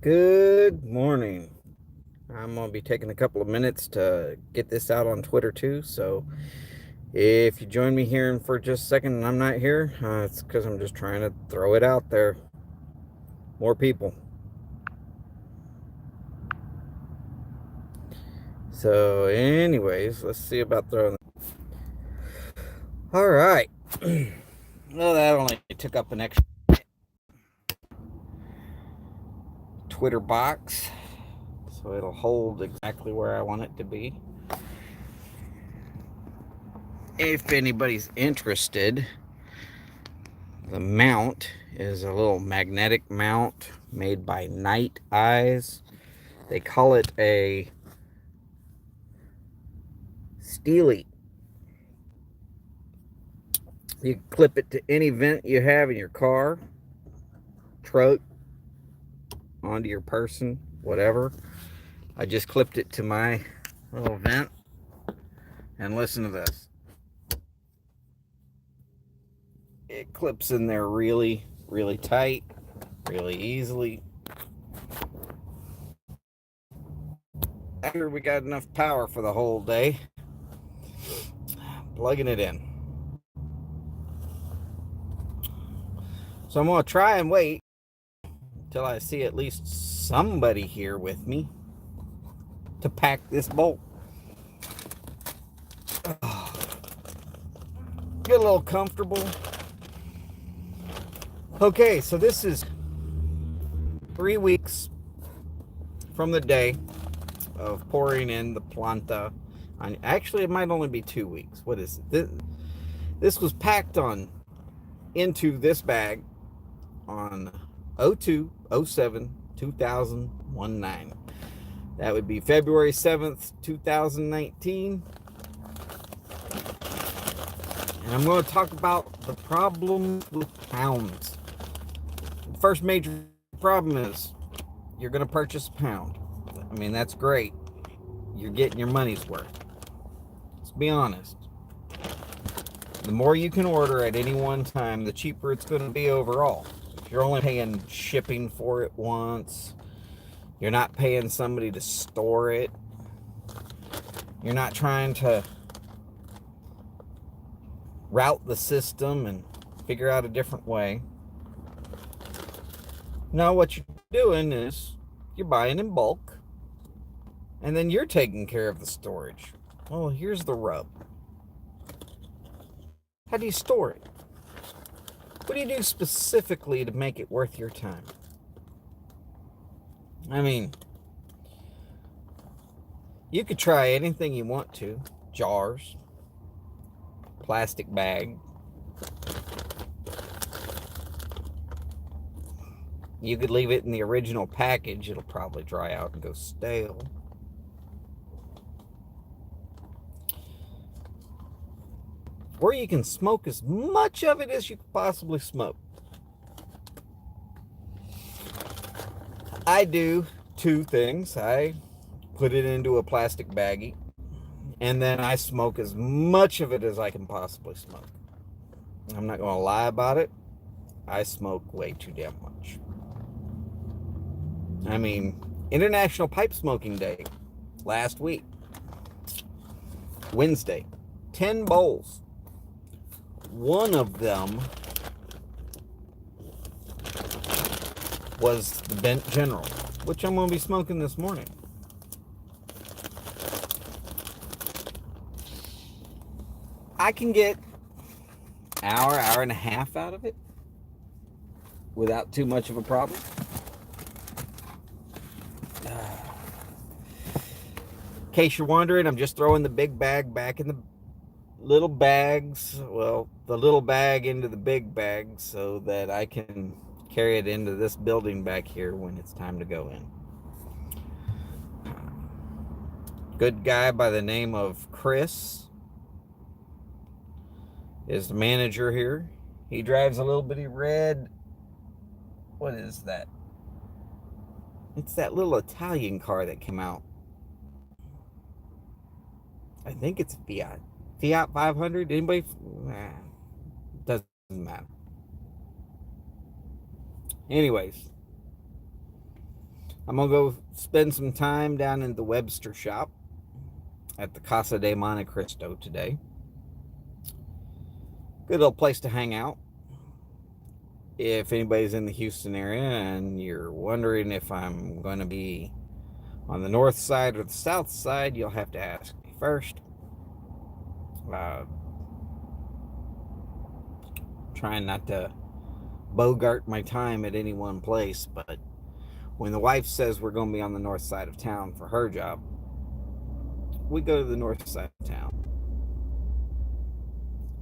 Good morning. I'm going to be taking a couple of minutes to get this out on Twitter too. So if you join me here for just a second and I'm not here, it's because I'm just trying to throw it out there. More people. So, anyways, let's see about throwing. All right. Well, that only took up an extra Twitter box. So it'll hold exactly where I want it to be. If anybody's interested, the mount is a little magnetic mount made by Night Eyes. They call it a Steely. You clip it to any vent you have in your car, truck, onto your person, whatever. I just clipped it to my little vent, and listen to this. It clips in there really, really tight, really easily. After we got enough power for the whole day, plugging it in. So I'm going to try and wait until I see at least somebody here with me to pack this bolt. Get a little comfortable. Okay, so this is 3 weeks from the day of pouring in the planta. Actually, it might only be 2 weeks. What is it? This was packed on into this bag on 02/07/2019. That would be February 7th, 2019. And I'm going to talk about the problem with pounds. The first major problem is you're going to purchase a pound. I mean, that's great. You're getting your money's worth. Let's be honest. The more you can order at any one time, the cheaper it's going to be overall. If you're only paying shipping for it once, you're not paying somebody to store it, you're not trying to route the system and figure out a different way. No, what you're doing is you're buying in bulk, and then you're taking care of the storage. Well, here's the rub. How do you store it? What do you do specifically to make it worth your time? I mean, you could try anything you want to. Jars, plastic bag. You could leave it in the original package. It'll probably dry out and go stale. Or you can smoke as much of it as you could possibly smoke. I do two things. I put it into a plastic baggie, and then I smoke as much of it as I can possibly smoke. I'm not going to lie about it. I smoke way too damn much. I mean, International Pipe Smoking Day last week, Wednesday, 10 bowls. One of them was the Bent General, which I'm going to be smoking this morning. I can get hour and a half out of it without too much of a problem. In case you're wondering, I'm just throwing the big bag back in the little bags. Well, the little bag into the big bag so that I can carry it into this building back here when it's time to go in. Good guy by the name of Chris is the manager here. He drives a little bitty red. What is that? It's that little Italian car that came out. I think it's Fiat. Fiat 500. Anybody? Nah, doesn't matter. Anyways, I'm going to go spend some time down in the Webster shop at the Casa de Monte Cristo today. Good little place to hang out. If anybody's in the Houston area and you're wondering if I'm going to be on the north side or the south side, you'll have to ask me first. Trying not to bogart my time at any one place, but when the wife says we're going to be on the north side of town for her job, we go to the north side of town.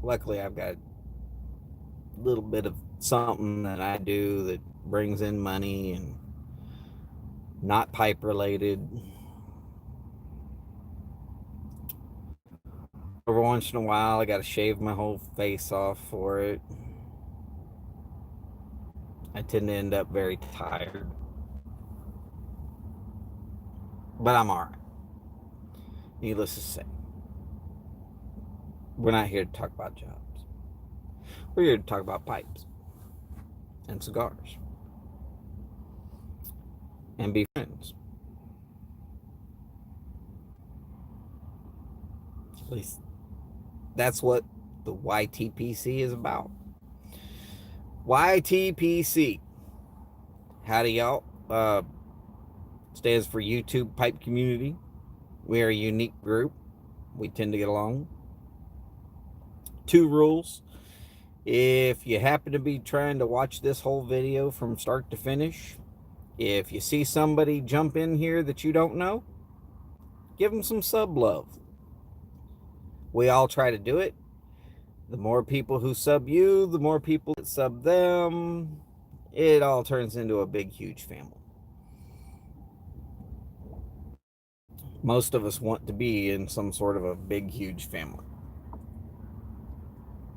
Luckily, I've got a little bit of something that I do that brings in money and not pipe related. Every once in a while, I got to shave my whole face off for it. I tend to end up very tired. But I'm all right. Needless to say, we're not here to talk about jobs. We're here to talk about pipes and cigars and be friends. At least that's what the YTPC is about. YTPC. Howdy, y'all. Stands for YouTube Pipe Community. We are a unique group. We tend to get along. 2 rules. If you happen to be trying to watch this whole video from start to finish, if you see somebody jump in here that you don't know, give them some sub love. We all try to do it. The more people who sub you, the more people that sub them. It all turns into a big, huge family. Most of us want to be in some sort of a big, huge family.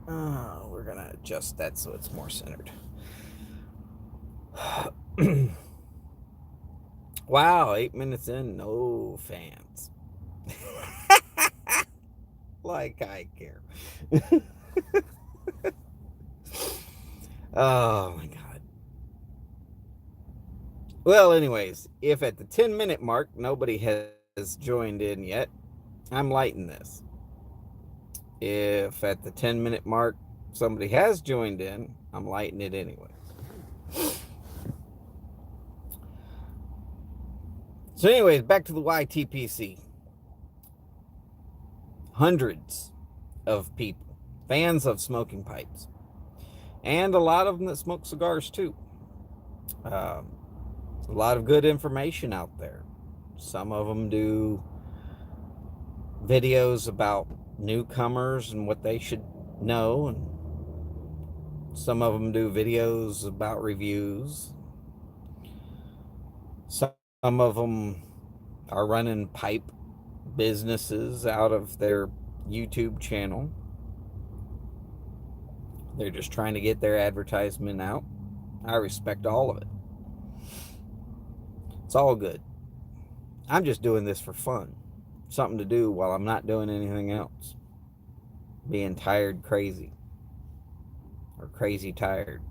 We're going to adjust that so it's more centered. Wow, 8 minutes in, no fans. Like I care. Oh my God. Well, anyways, if at the 10-minute mark nobody has joined in yet, I'm lighting this. If at the 10-minute mark somebody has joined in, I'm lighting it anyway. So anyways, back to the YTPC. Hundreds of people, fans of smoking pipes, and a lot of them that smoke cigars too. A lot of good information out there. Some of them do videos about newcomers and what they should know, and some of them do videos about reviews. Some of them are running pipe businesses out of their YouTube channel. They're just trying to get their advertisement out. I respect all of it. It's all good. I'm just doing this for fun. Something to do while I'm not doing anything else. Being tired crazy. Or crazy tired.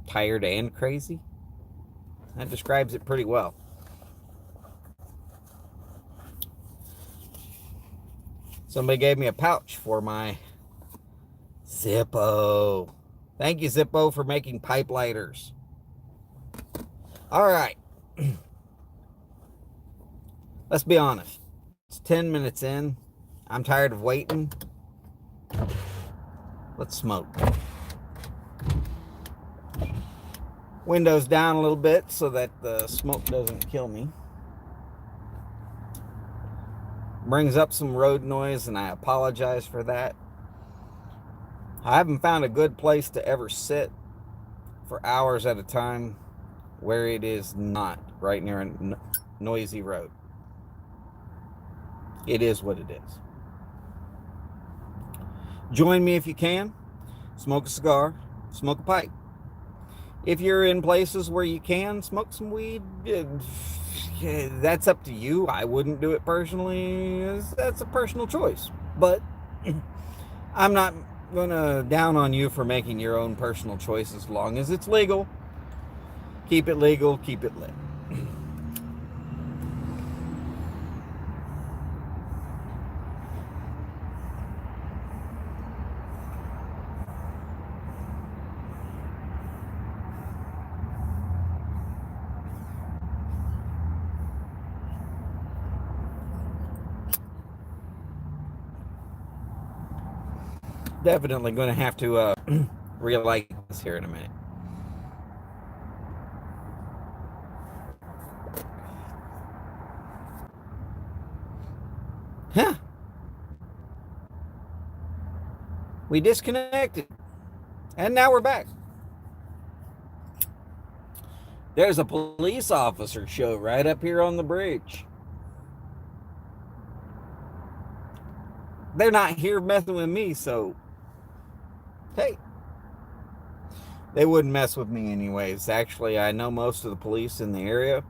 Tired and crazy? That describes it pretty well. Somebody gave me a pouch for my Zippo. Thank you, Zippo, for making pipe lighters. All right. Let's be honest. It's 10 minutes in. I'm tired of waiting. Let's smoke. Windows down a little bit so that the smoke doesn't kill me. Brings up some road noise, and I apologize for that. I haven't found a good place to ever sit for hours at a time where it is not right near a noisy road. It is what it is. Join me if you can. Smoke a cigar, smoke a pipe. If you're in places where you can smoke some weed, that's up to you. I wouldn't do it personally. That's a personal choice. But I'm not going to down on you for making your own personal choice as long as it's legal. Keep it legal, keep it lit. Definitely going to have to relight this here in a minute. Huh. We disconnected. And now we're back. There's a police officer show right up here on the bridge. They're not here messing with me, so hey. They wouldn't mess with me anyways. Actually, I know most of the police in the area.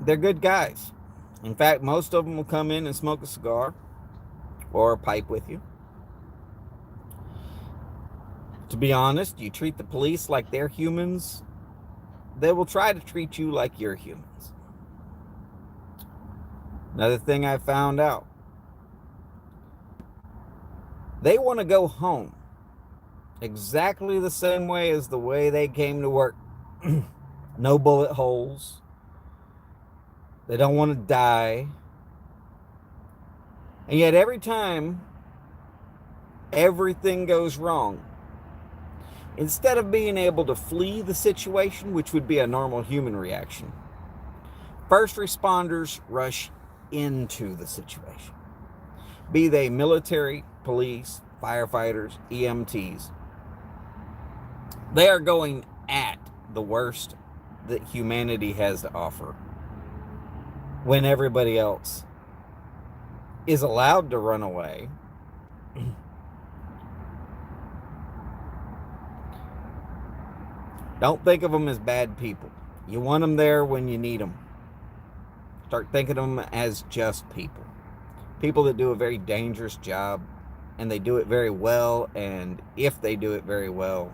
They're good guys. In fact, most of them will come in and smoke a cigar or a pipe with you. To be honest, you treat the police like they're humans, they will try to treat you like you're humans. Another thing I found out, they want to go home exactly the same way as the way they came to work. No bullet holes. They don't want to die. And yet every time everything goes wrong, instead of being able to flee the situation, which would be a normal human reaction, first responders rush into the situation. Be they military, police, firefighters, EMTs. They are going at the worst that humanity has to offer when everybody else is allowed to run away. Don't think of them as bad people. You want them there when you need them. Start thinking of them as just people. People that do a very dangerous job, and they do it very well, and if they do it very well,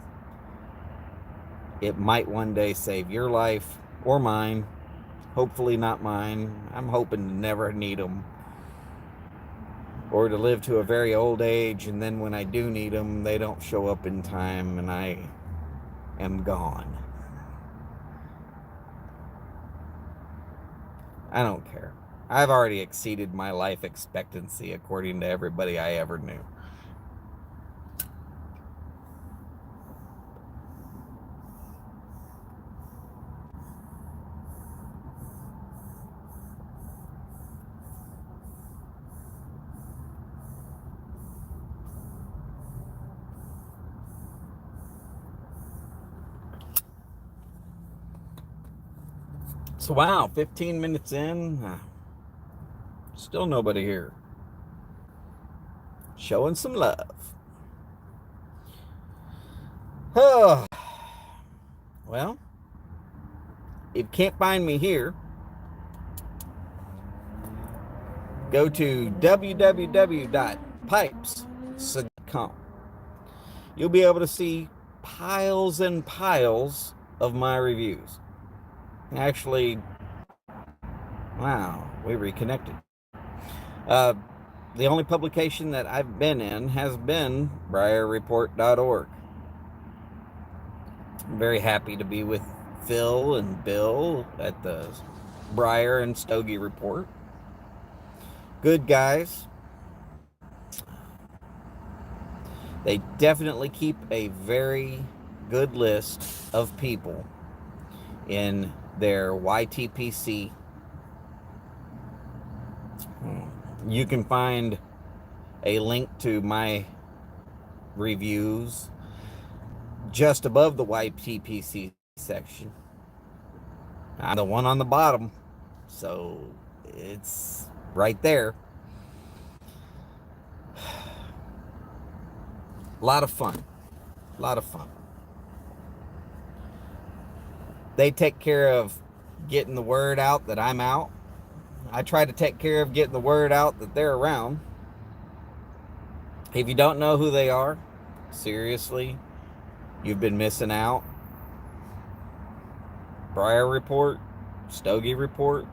it might one day save your life or mine. Hopefully not mine. I'm hoping to never need them, or to live to a very old age, and then when I do need them, they don't show up in time and I am gone. I don't care. I've already exceeded my life expectancy according to everybody I ever knew. So wow, 15 minutes in, still nobody here. Showing some love. Oh, well, if you can't find me here, go to www.pipes.com. You'll be able to see piles and piles of my reviews. Actually, wow, we reconnected. The only publication that I've been in has been BriarReport.org. I'm very happy to be with Phil and Bill at the Briar and Stogie Report. Good guys. They definitely keep a very good list of people in their YTPC. You can find a link to my reviews just above the YTPC section. I'm the one on the bottom, so it's right there. A lot of fun. A lot of fun. They take care of getting the word out that I'm out. I try to take care of getting the word out that they're around. If you don't know who they are, seriously, You've been missing out. Briar Report, Stogie Report.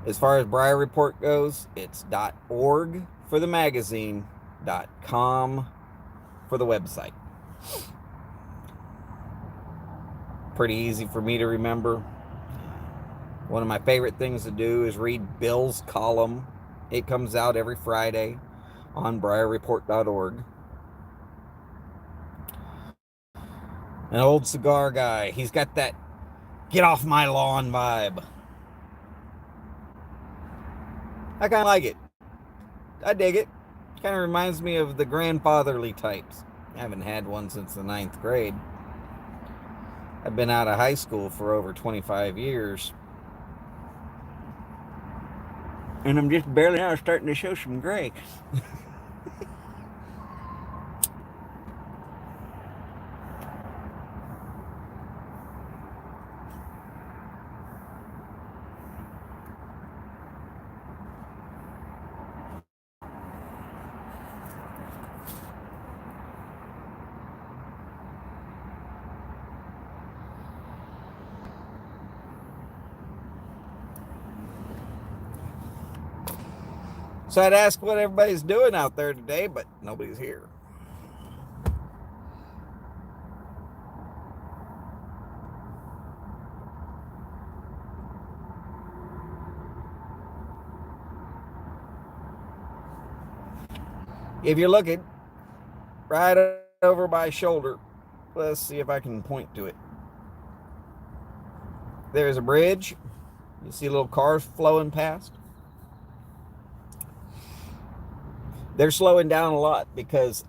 As far as Briar Report goes, it's .org for the magazine, .com for the website. Pretty easy for me to remember. One of my favorite things to do is read Bill's column. It comes out every Friday on briarreport.org. An old cigar guy. He's got that get off my lawn vibe. I kind of like it. I dig it. Kind of reminds me of the grandfatherly types. I haven't had one since the 9th grade. I've been out of high school for over 25 years. And I'm just barely now starting to show some gray. So I'd ask what everybody's doing out there today, but nobody's here. If you're looking right over my shoulder, let's see if I can point to it. There's a bridge. You see little cars flowing past. They're slowing down a lot because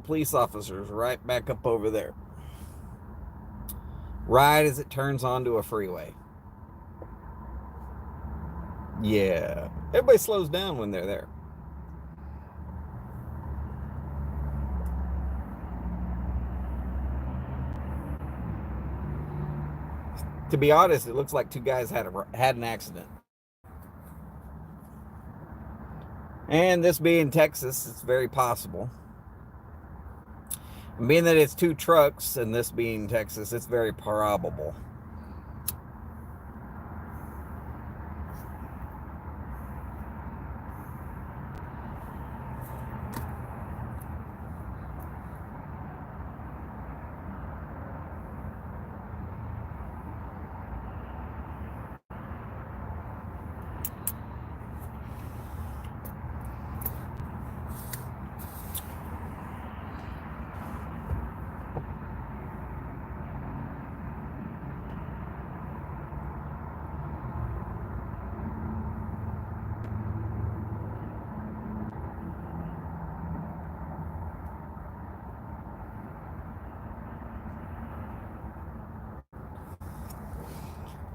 police officers are right back up over there. Right as it turns onto a freeway. Yeah. Everybody slows down when they're there. To be honest, it looks like two guys had an accident. And this being Texas, it's very possible. And being that it's two trucks and this being Texas, it's very probable.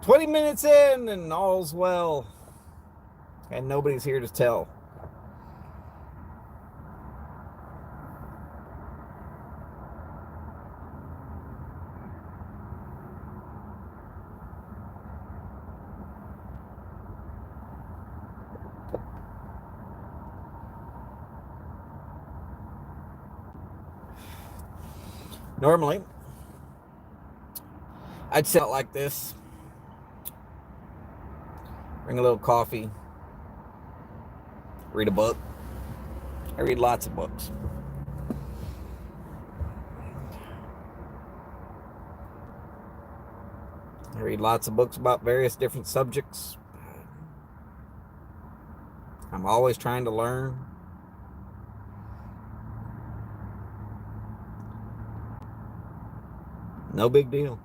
"20 minutes in and all's well. And nobody's here to tell." Normally, I'd sit out like this, bring a little coffee, read a book. I read lots of books. I read lots of books about various different subjects. I'm always trying to learn. No big deal.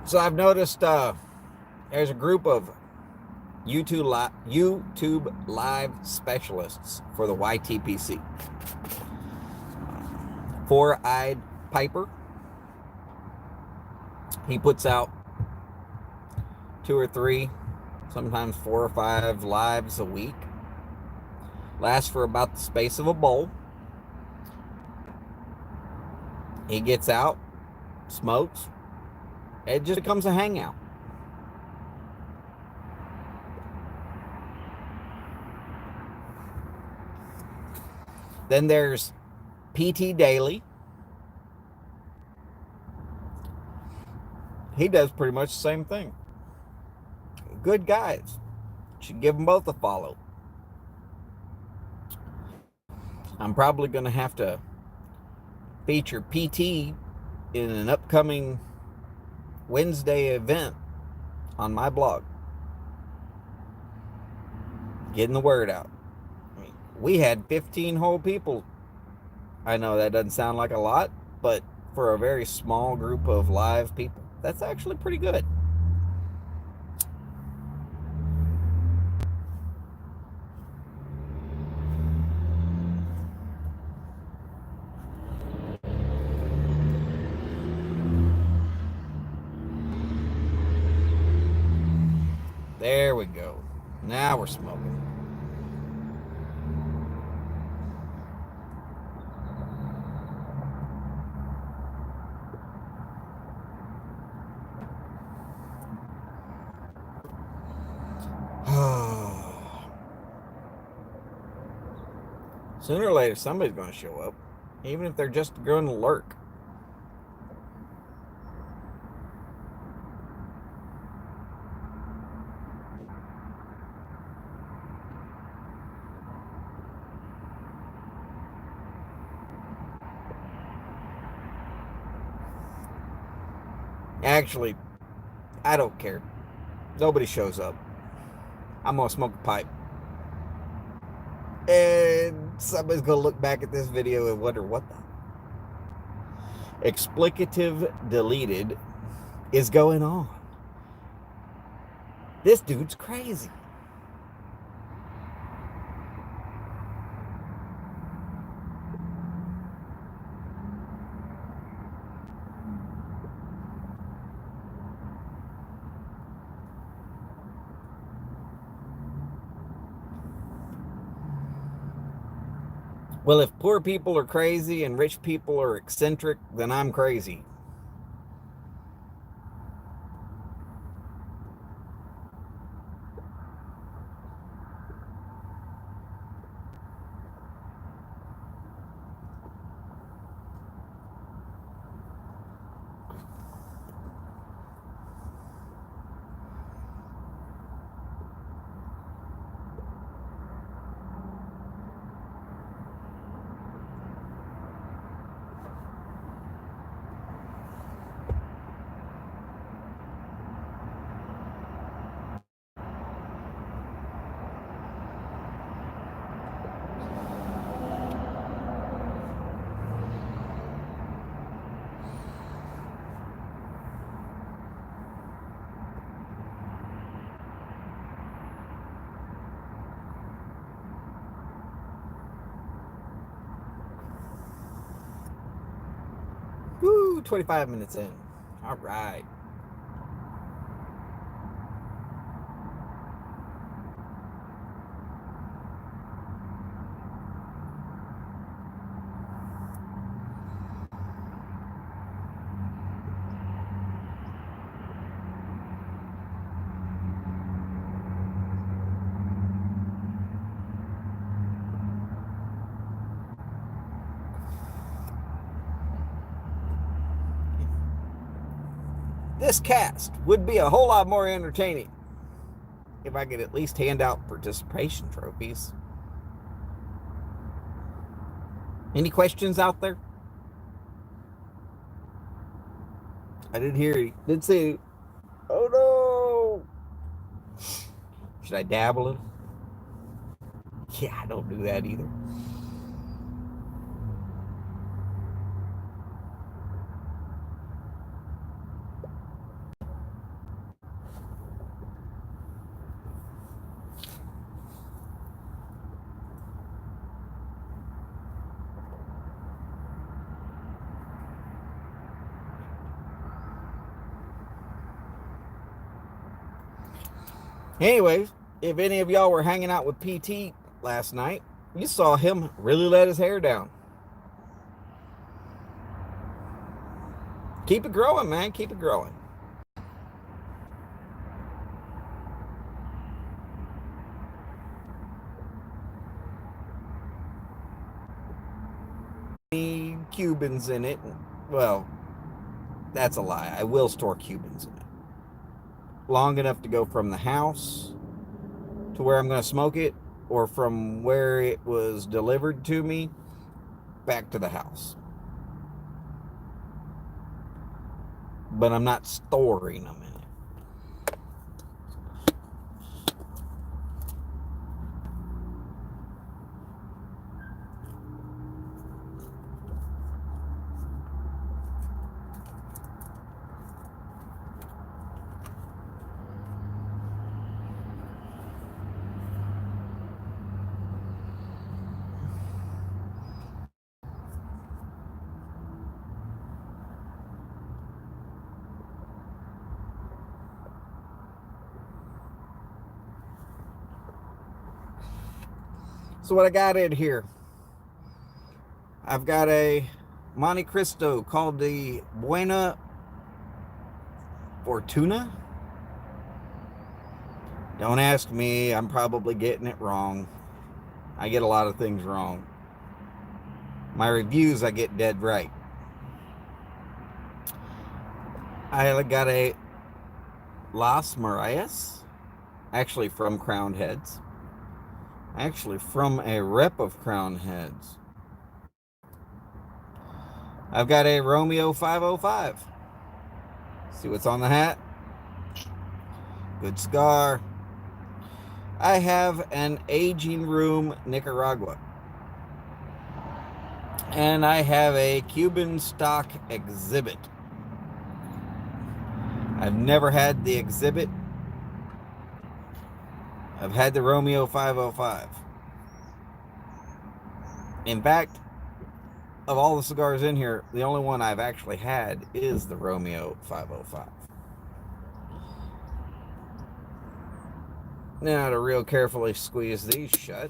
So I've noticed there's a group of YouTube live specialists for the YTPC. Four-Eyed Piper. He puts out 2 or 3, sometimes 4 or 5 lives a week. Lasts for about the space of a bowl. He gets out, smokes. It just becomes a hangout. Then there's PT Daily. He does pretty much the same thing. Good guys. Should give them both a follow. I'm probably going to have to feature PT in an upcoming Wednesday event on my blog. Getting the word out. I mean, we had 15 whole people. I know that doesn't sound like a lot, but for a very small group of live people, that's actually pretty good. There we go. Now we're smoking. Sooner or later, somebody's going to show up, even if they're just going to lurk. Actually, I don't care. Nobody shows up. I'm going to smoke a pipe. And somebody's going to look back at this video and wonder what the explicative deleted is going on. This dude's crazy. Well, if poor people are crazy and rich people are eccentric, then I'm crazy. Woo, 25 minutes in. All right. This cast would be a whole lot more entertaining if I could at least hand out participation trophies. Any questions out there? I did hear you. Did say, oh no. Should I dabble it? Yeah, I don't do that either. Anyways, if any of y'all were hanging out with PT last night, you saw him really let his hair down. Keep it growing, man. Keep it growing. Cubans in it. Well, that's a lie. I will store Cubans in it. Long enough to go from the house to where I'm going to smoke it, or from where it was delivered to me back to the house. But I'm not storing them in it. So what I got in here, I've got a Monte Cristo called the Buena Fortuna. Don't ask me, I'm probably getting it wrong. I get a lot of things wrong. My reviews, I get dead right. I got a Las Marias, actually from Crowned Heads. Actually from a rep of Crowned Heads. I've got a Romeo 505. See what's on the hat? Good cigar. I have an Aging Room Nicaragua. And I have a Cuban stock Exhibit. I've never had the Exhibit. I've had the Romeo 505. In fact, of all the cigars in here, the only one I've actually had is the Romeo 505. Now to real carefully squeeze these shut.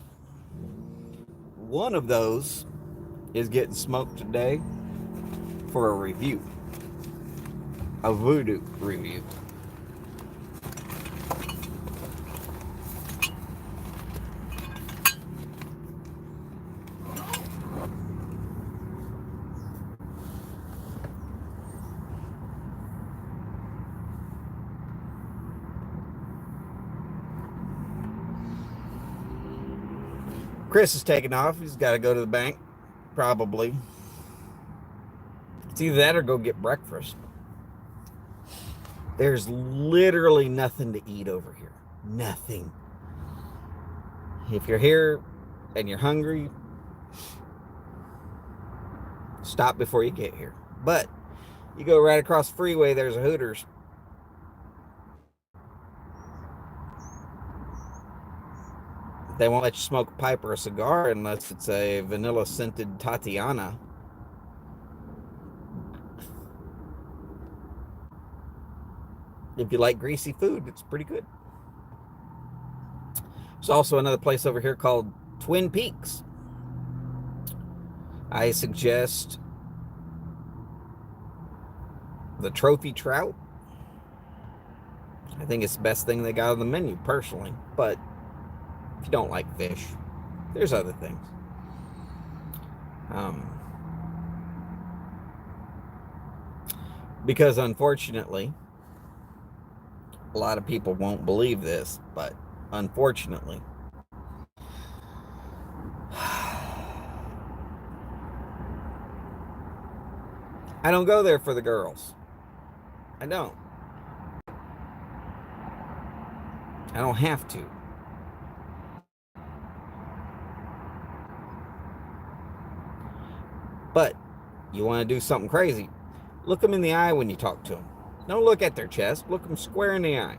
One of those is getting smoked today for a review. A Voodoo review. Chris is taking off. He's got to go to the bank, probably. It's either that or go get breakfast. There's literally nothing to eat over here. Nothing. If you're here and you're hungry, stop before you get here. But you go right across the freeway, there's a Hooters. They won't let you smoke a pipe or a cigar unless it's a vanilla scented Tatiana. If you like greasy food, it's pretty good. There's also another place over here called Twin Peaks. I suggest the Trophy Trout. I think it's the best thing they got on the menu, personally. But if you don't like fish, there's other things. Because unfortunately, a lot of people won't believe this, but unfortunately, I don't go there for the girls. I don't. I don't have to. But you want to do something crazy, look them in the eye when you talk to them. Don't look at their chest. Look them square in the eye.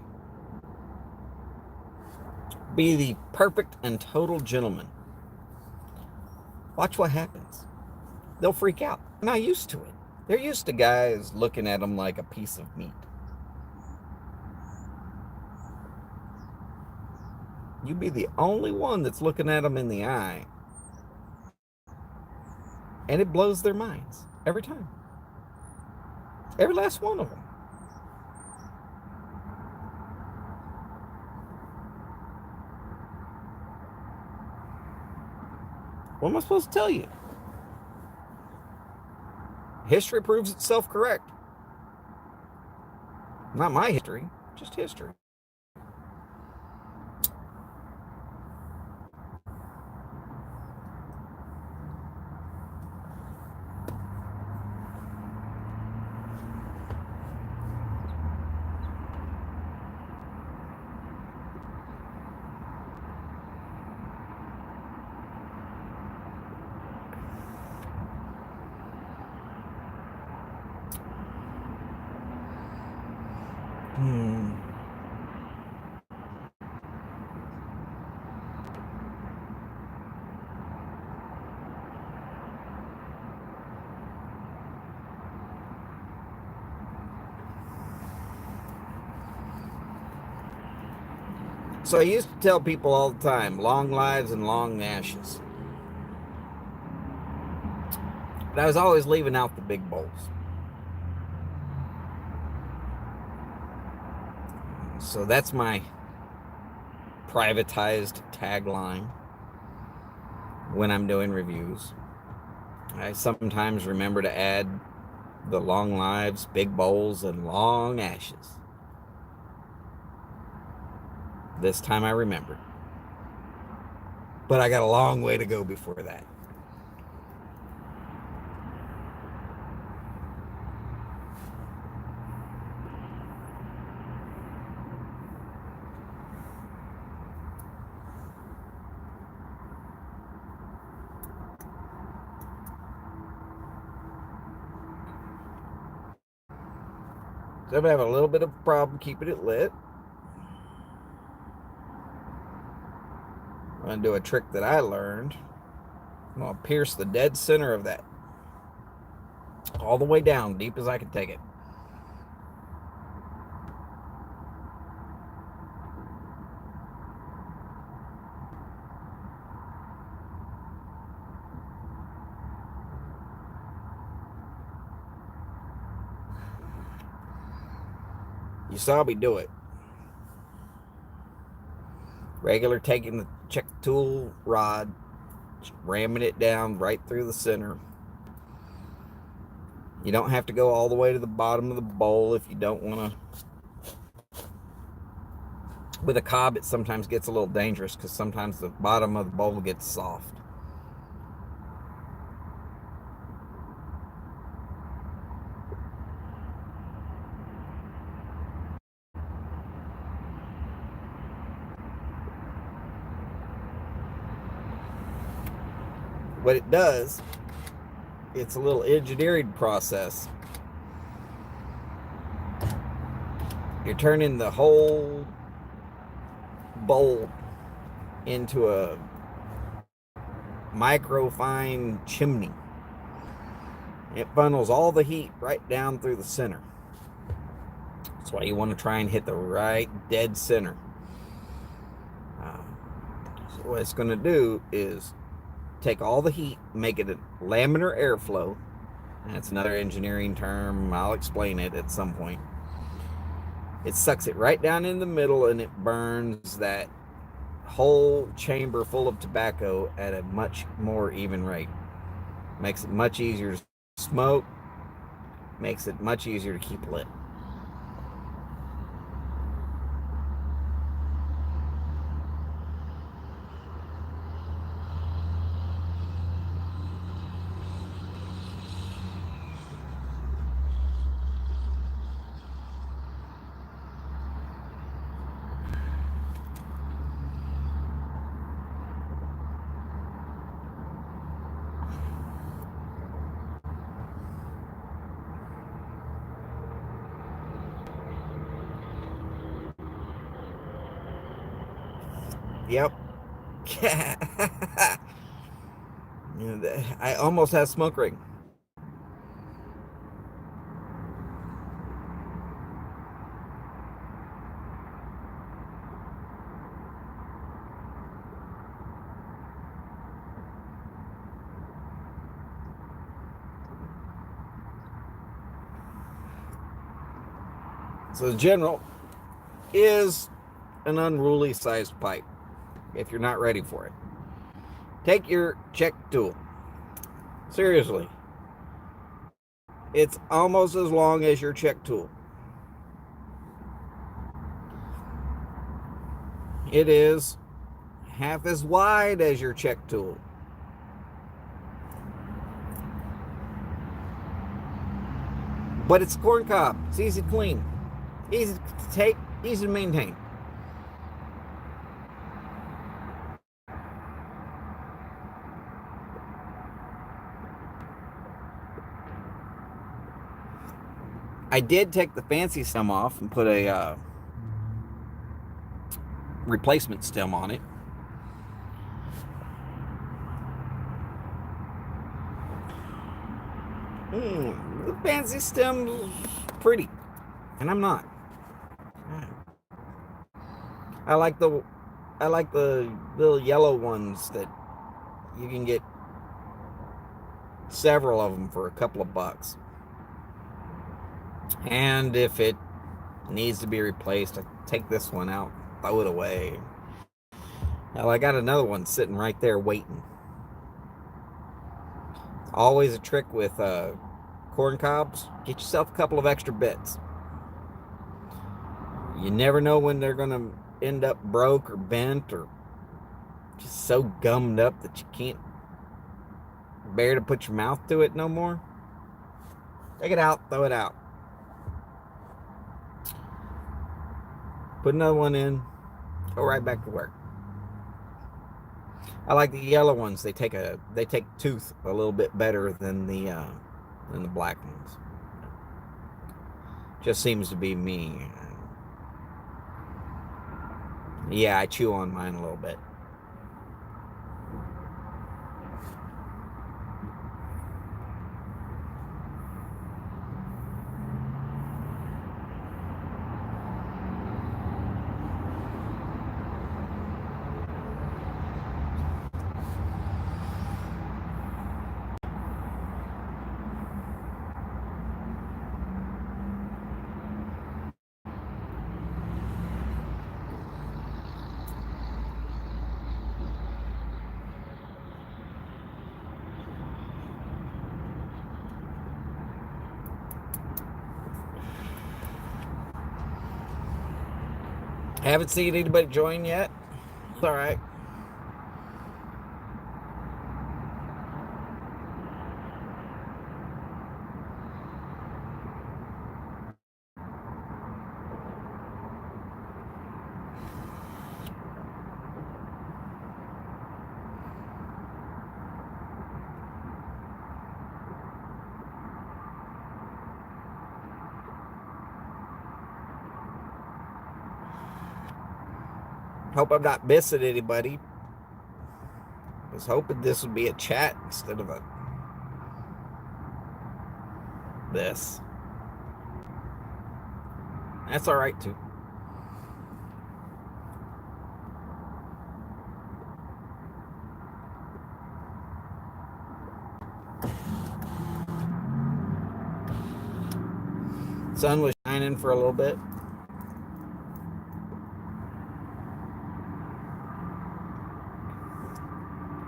Be the perfect and total gentleman. Watch what happens. They'll freak out. They're not used to it. They're used to guys looking at them like a piece of meat. You'd be the only one that's looking at them in the eye, and it blows their minds every time. Every last one of them. What am I supposed to tell you? History proves itself correct. Not my history, just history. So I used to tell people all the time, long lives and long ashes. But I was always leaving out the big bowls. So that's my privatized tagline when I'm doing reviews. I sometimes remember to add the long lives, big bowls, and long ashes. This time I remembered. But I got a long way to go before that. So I'm having a little bit of a problem keeping it lit. I'm going to do a trick that I learned. I'm going to pierce the dead center of that all the way down, deep as I can take it. You saw me do it. Regular taking the check tool rod, ramming it down right through the center. You don't have to go all the way to the bottom of the bowl if you don't want to. With a cob, it sometimes gets a little dangerous because sometimes the bottom of the bowl gets soft. What it does, it's a little engineering process. You're turning the whole bowl into a microfine chimney. It funnels all the heat right down through the center. That's why you want to try and hit the right dead center. So what it's going to do is take all the heat, make it a laminar airflow. That's another engineering term. I'll explain it at some point. It sucks it right down in the middle and it burns that whole chamber full of tobacco at a much more even rate. Makes it much easier to smoke, makes it much easier to keep lit. Yep. I almost had smoke ring. So the General is an unruly sized pipe if you're not ready for it. Take your check tool. Seriously, it's almost as long as your check tool. It is half as wide as your check tool. But it's corn cob. It's easy to clean, easy to take, easy to maintain. I did take the fancy stem off and put a replacement stem on it. The fancy stem's pretty, and I'm not. I like the little yellow ones that you can get several of them for a couple of bucks. And if it needs to be replaced, I take this one out, throw it away. Well, I got another one sitting right there waiting. Always a trick with corn cobs. Get yourself a couple of extra bits. You never know when they're going to end up broke or bent or just so gummed up that you can't bear to put your mouth to it no more. Take it out, throw it out. Put another one in, go right back to work. I like the yellow ones. They take tooth a little bit better than the black ones. Just seems to be me. Yeah, I chew on mine a little bit. Haven't seen anybody join yet. It's all right. Hope I'm not missing anybody. I was hoping this would be a chat instead of this. That's all right too. Sun was shining for a little bit.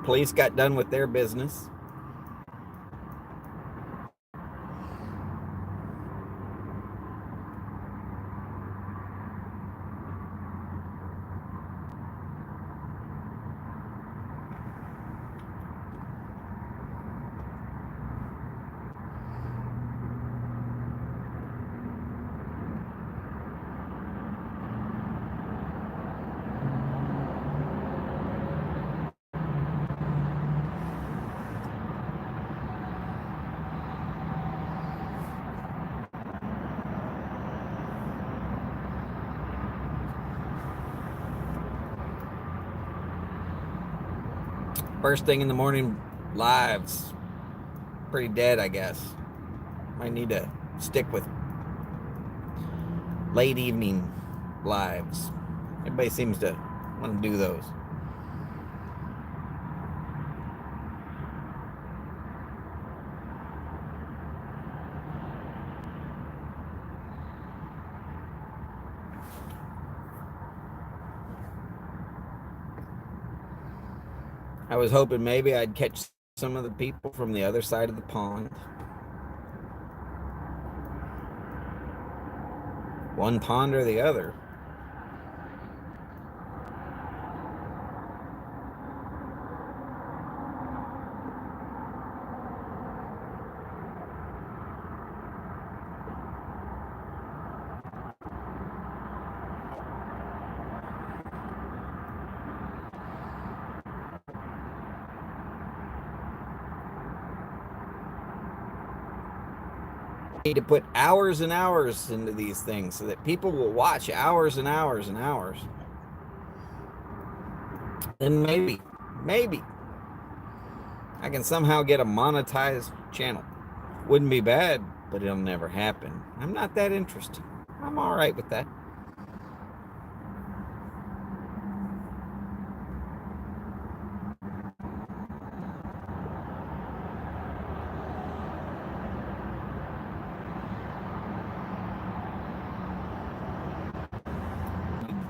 Police got done with their business. First thing in the morning lives. Pretty dead, I guess. Might need to stick with late evening lives. Everybody seems to want to do those. I was hoping maybe I'd catch some of the people from the other side of the pond. One pond or the other. Need to put hours and hours into these things so that people will watch hours and hours and hours. Then maybe I can somehow get a monetized channel. Wouldn't be bad, but it'll never happen. I'm not that interested. I'm all right with that.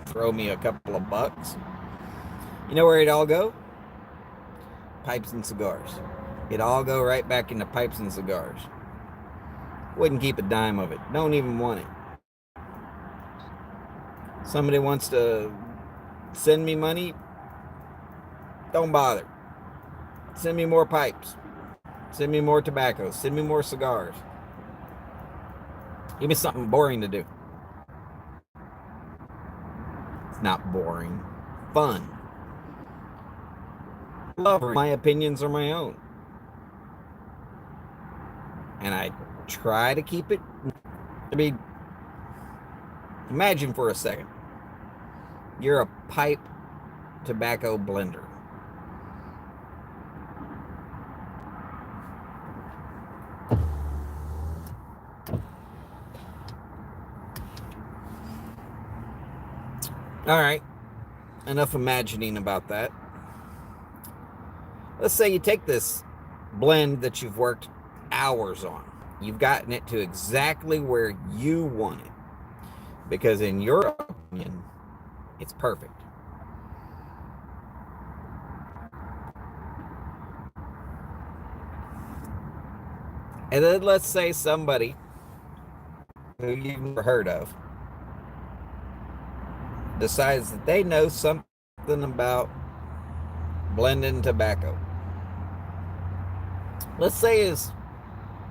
Throw me a couple of bucks. You know where it all go? Pipes and cigars. It all go right back into pipes and cigars. Wouldn't keep a dime of it. Don't even want it. Somebody wants to send me money, don't bother. Send me more pipes. Send me more tobacco. Send me more cigars. Give me something boring to do. It's not boring. Fun. Love. My opinions are my own. And I try to keep it. I mean, imagine for a second. You're a pipe tobacco blender. All right. Enough imagining about that. Let's say you take this blend that you've worked hours on. You've gotten it to exactly where you want it. Because in your opinion, it's perfect. And then let's say somebody who you've never heard of decides that they know something about blending tobacco. Let's say his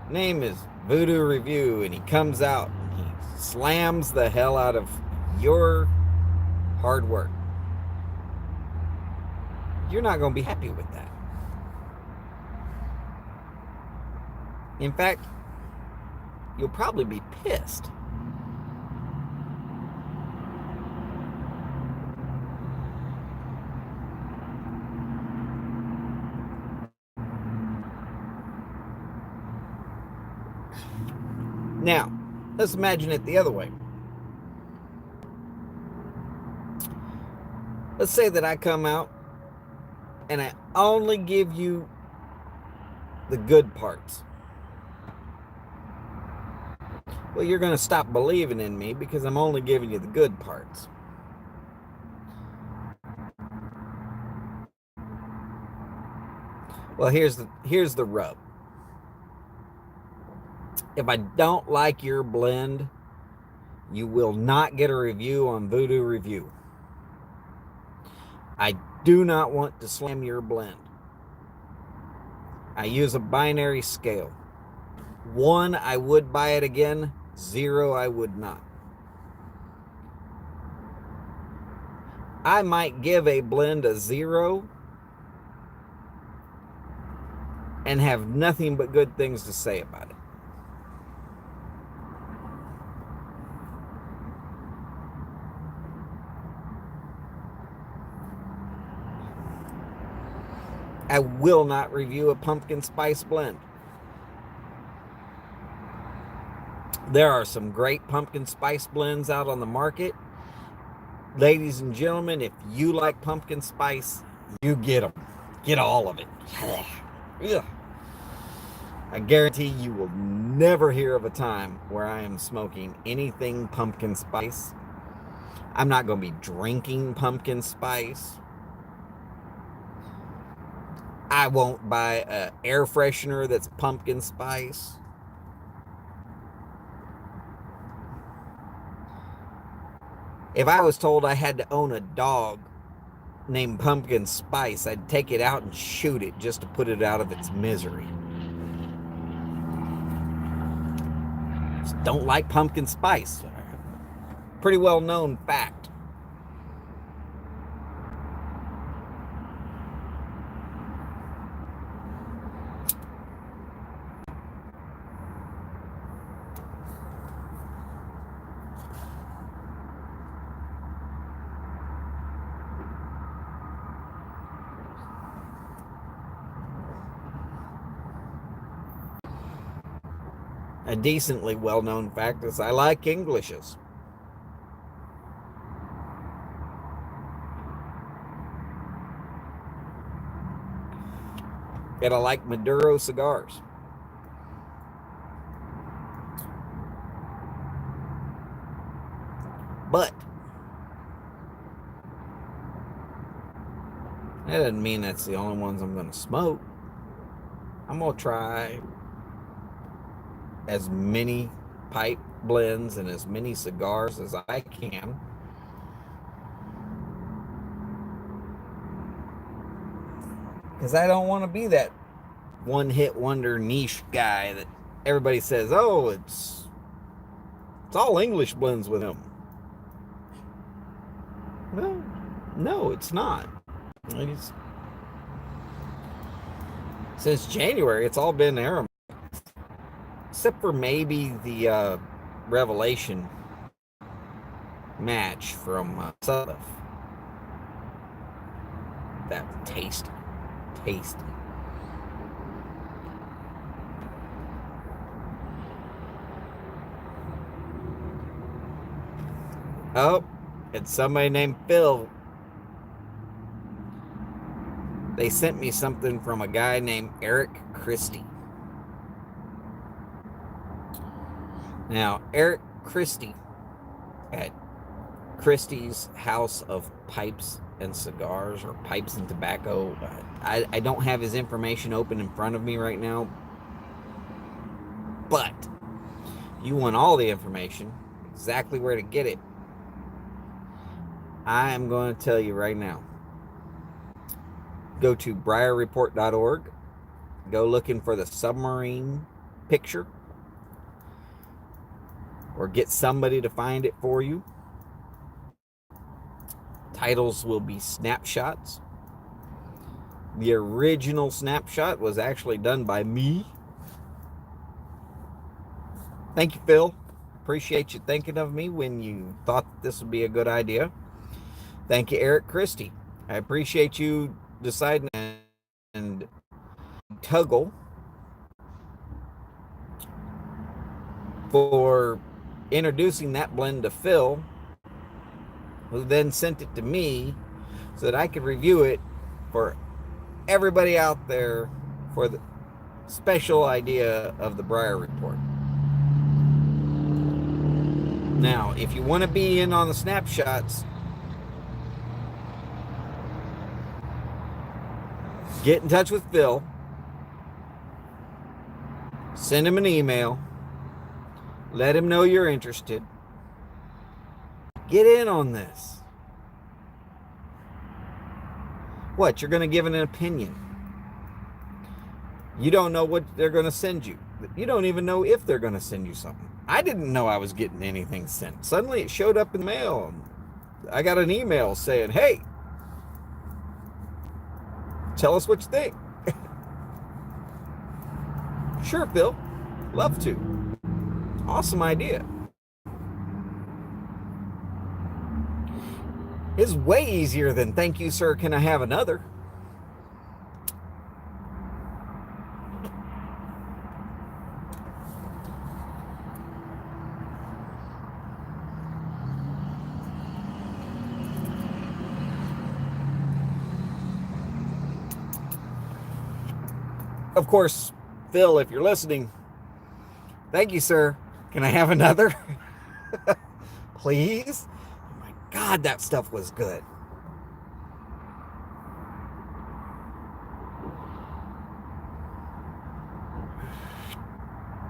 name is Voodoo Review, and he comes out and he slams the hell out of your hard work. You're not going to be happy with that. In fact, you'll probably be pissed. Now, let's imagine it the other way. Let's say that I come out and I only give you the good parts. Well, you're going to stop believing in me because I'm only giving you the good parts. Well, here's the rub. If I don't like your blend, you will not get a review on Voodoo Review. I do not want to slam your blend. I use a binary scale. 1, I would buy it again. 0, I would not. I might give a blend a 0 and have nothing but good things to say about it. I will not review a pumpkin spice blend. There are some great pumpkin spice blends out on the market. Ladies and gentlemen, if you like pumpkin spice, you get them. Get all of it. I guarantee you will never hear of a time where I am smoking anything pumpkin spice. I'm not going to be drinking pumpkin spice. I won't buy an air freshener that's pumpkin spice. If I was told I had to own a dog named Pumpkin Spice, I'd take it out and shoot it just to put it out of its misery. Just don't like pumpkin spice. Pretty well known fact. A decently well-known fact is I like Englishes. And I like Maduro cigars. But that doesn't mean that's the only ones I'm going to smoke. I'm going to try as many pipe blends and as many cigars as I can. Because I don't want to be that one-hit wonder niche guy that everybody says, oh, it's all English blends with him. Well, no, it's not. Since January, it's all been aromatic. Except for maybe the Revelation match from Sutliff. That tasty. Oh, it's somebody named Phil. They sent me something from a guy named Eric Christie. Now, Eric Christie at Christie's House of Pipes and Cigars, or Pipes and Tobacco. I don't have his information open in front of me right now, but you want all the information, exactly where to get it, I am going to tell you right now. Go to BriarReport.org. Go looking for the submarine picture, or get somebody to find it for you. Titles will be snapshots. The original snapshot was actually done by me. Thank you, Phil. Appreciate you thinking of me when you thought this would be a good idea. Thank you, Eric Christie. I appreciate you deciding and Tuggle for introducing that blend to Phil, who then sent it to me so that I could review it for everybody out there for the special idea of the Briar Report. Now, if you want to be in on the snapshots, get in touch with Phil. Send him an email. Let him know you're interested. Get in on this. What? You're going to give an opinion. You don't know what they're going to send you. You don't even know if they're going to send you something. I didn't know I was getting anything sent. Suddenly it showed up in the mail. I got an email saying, hey, tell us what you think. Sure, Phil. Love to. Awesome idea. It's way easier than thank you, sir. Can I have another? Of course, Phil, if you're listening, thank you, sir. Can I have another? Please? Oh my God, that stuff was good.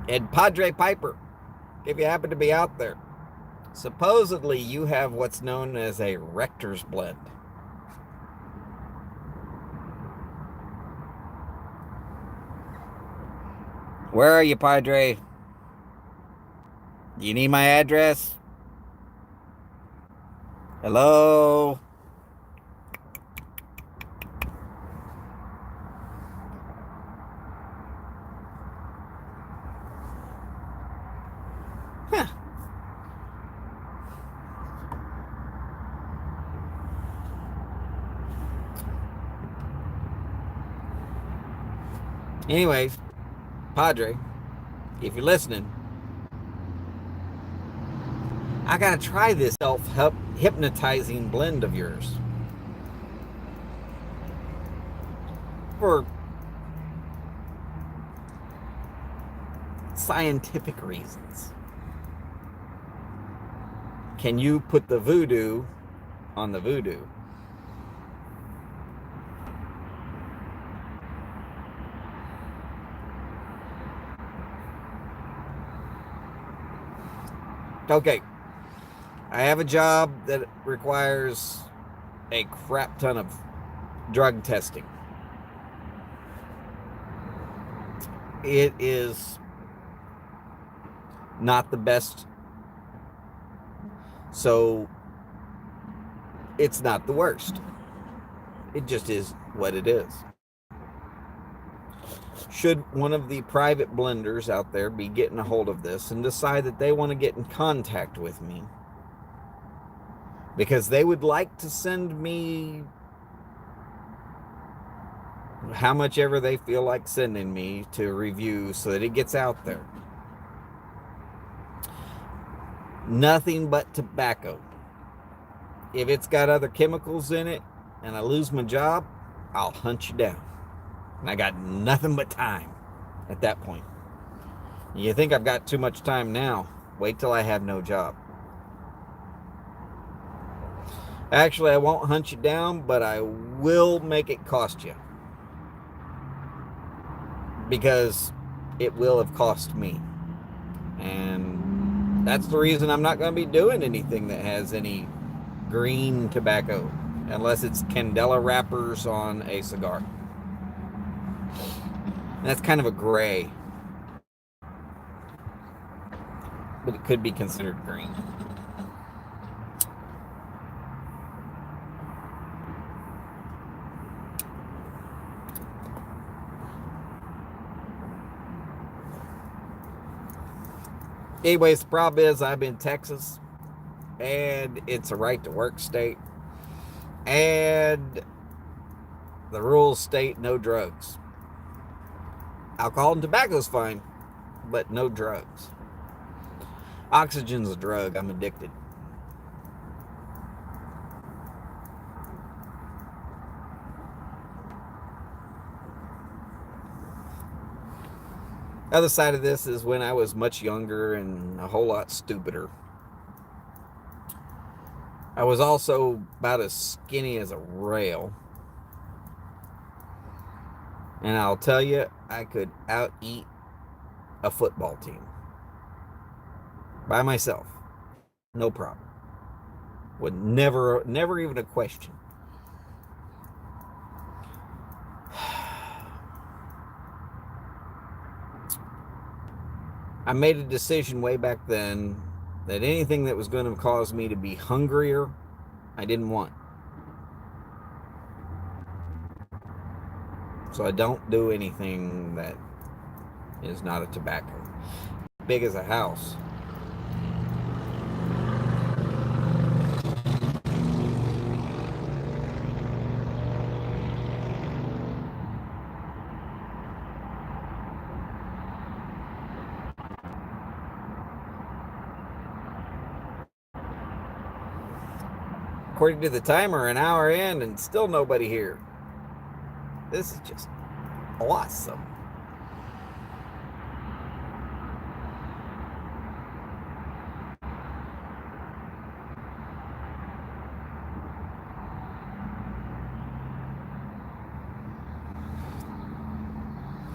And Padre Piper, if you happen to be out there, supposedly you have what's known as a Rector's blend. Where are you, Padre? Do you need my address? Hello? Huh. Anyways, Padre, if you're listening, I gotta try this self-hypnotizing blend of yours for scientific reasons. Can you put the voodoo on the voodoo? Okay, I have a job that requires a crap ton of drug testing. It is not the best, so it's not the worst. It just is what it is. Should one of the private blenders out there be getting a hold of this and decide that they want to get in contact with me because they would like to send me how much ever they feel like sending me to review so that it gets out there. Nothing but tobacco. If it's got other chemicals in it and I lose my job, I'll hunt you down. And I got nothing but time at that point. You think I've got too much time now? Wait till I have no job. Actually, I won't hunt you down, but I will make it cost you. Because it will have cost me. And that's the reason I'm not going to be doing anything that has any green tobacco. Unless it's Candela wrappers on a cigar. That's kind of a gray. But it could be considered green. Anyways, the problem is I'm in Texas, and it's a right to work state, and the rules state no drugs. Alcohol and tobacco is fine, but no drugs. Oxygen's a drug. I'm addicted. Other side of this is when I was much younger and a whole lot stupider. I was also about as skinny as a rail. And I'll tell you, I could out-eat a football team. By myself. No problem. Would never even a question. I made a decision way back then that anything that was going to cause me to be hungrier, I didn't want. So I don't do anything that is not a tobacco. Big as a house. According to the timer, an hour in and still nobody here. This is just awesome.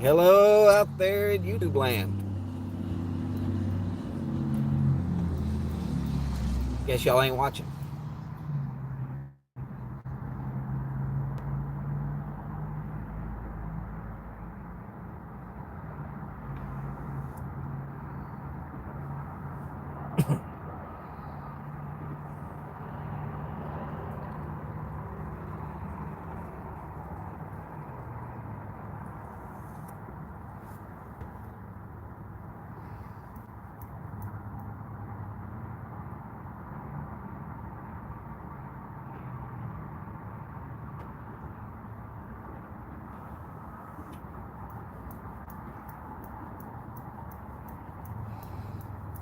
Hello out there in YouTube land. Guess y'all ain't watching.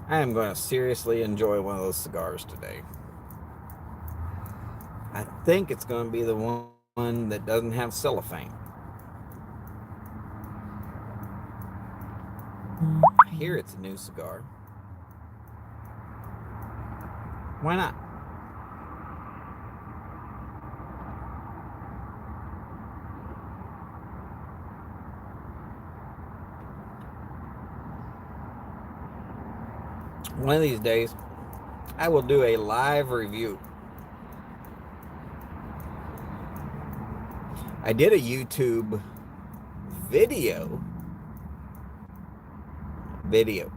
I am going to seriously enjoy one of those cigars today. I think it's going to be the one that doesn't have cellophane. I hear it's a new cigar. Why not? One of these days, I will do a live review. I did a YouTube video,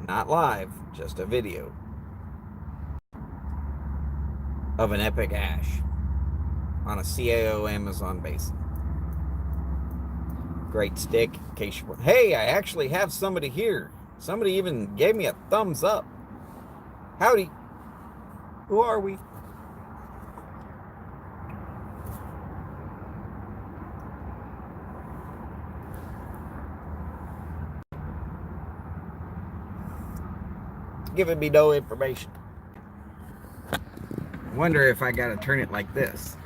not live, just a video of an Epic Ash on a CAO Amazon Basin. Great stick, in case you were. Hey, I actually have somebody here. Somebody even gave me a thumbs up. Howdy. Who are we? Giving me no information. Wonder if I gotta turn it like this.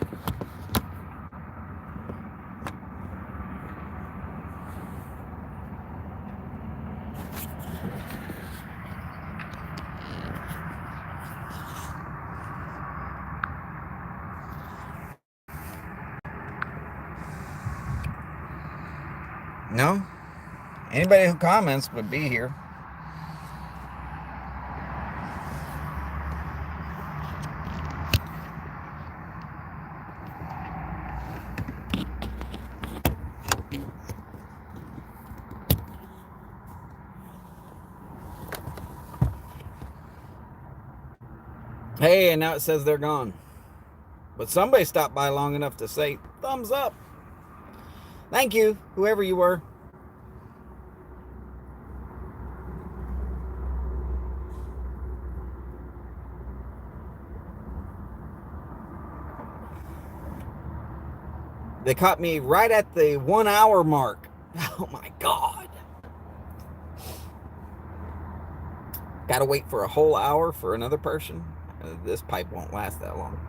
No? Anybody who comments would be here. Hey, and now it says they're gone. But somebody stopped by long enough to say, thumbs up. Thank you, whoever you were. They caught me right at the 1 hour mark. Oh my God. Gotta wait for a whole hour for another person. This pipe won't last that long.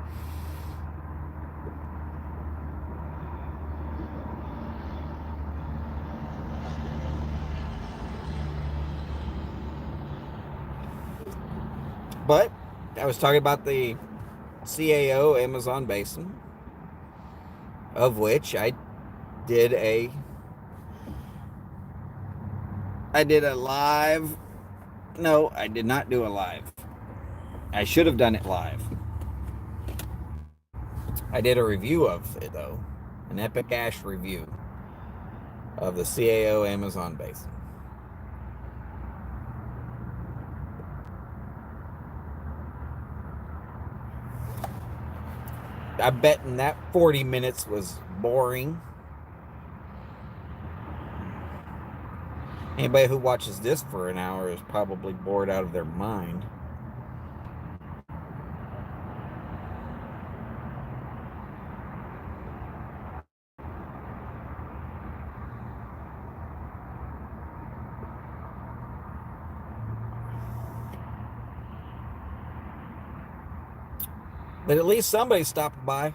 But I was talking about the CAO Amazon Basin, of which I did a live. No, I did not do a live. I should have done it live. I did a review of it, though. An Epic Ash review of the CAO Amazon Basin. I bet in that 40 minutes was boring. Anybody who watches this for an hour is probably bored out of their mind. But at least somebody stopped by.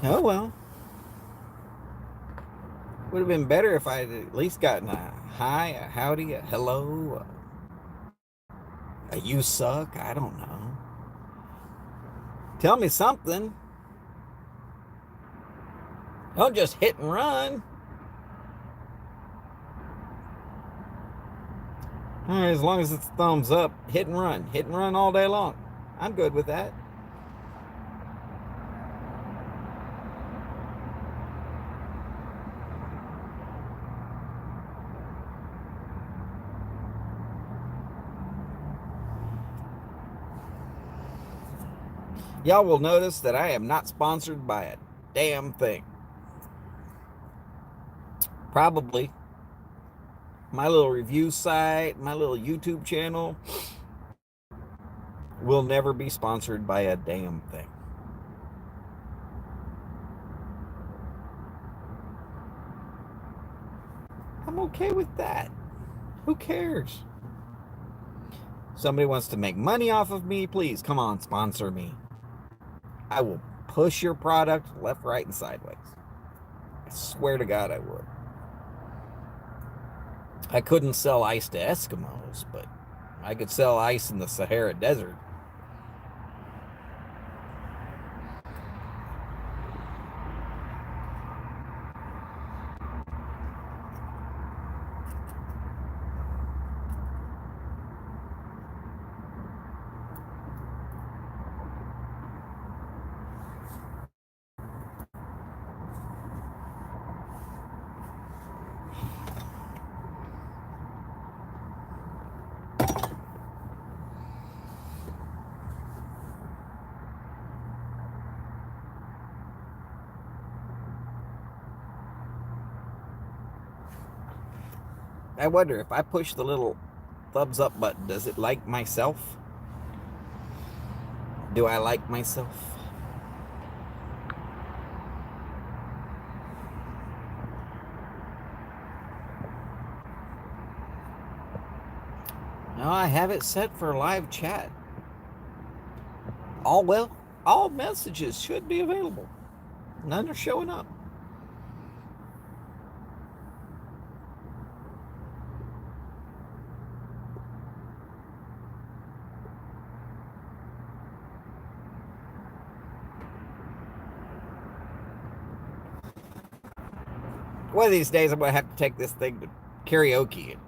Oh well. Would have been better if I had at least gotten a hi, a howdy, a hello. You suck? I don't know. Tell me something. Don't just hit and run. All right, as long as it's thumbs up, hit and run. Hit and run all day long. I'm good with that. Y'all will notice that I am not sponsored by a damn thing. Probably my little review site, my little YouTube channel will never be sponsored by a damn thing. I'm okay with that. Who cares? Somebody wants to make money off of me, please come on, sponsor me. I will push your product left, right, and sideways. I swear to God I would. I couldn't sell ice to Eskimos, but I could sell ice in the Sahara Desert. I wonder if I push the little thumbs up button, does it like myself? Do I like myself? No, I have it set for live chat. All messages should be available. None are showing up. One of these days I'm going to have to take this thing to karaoke and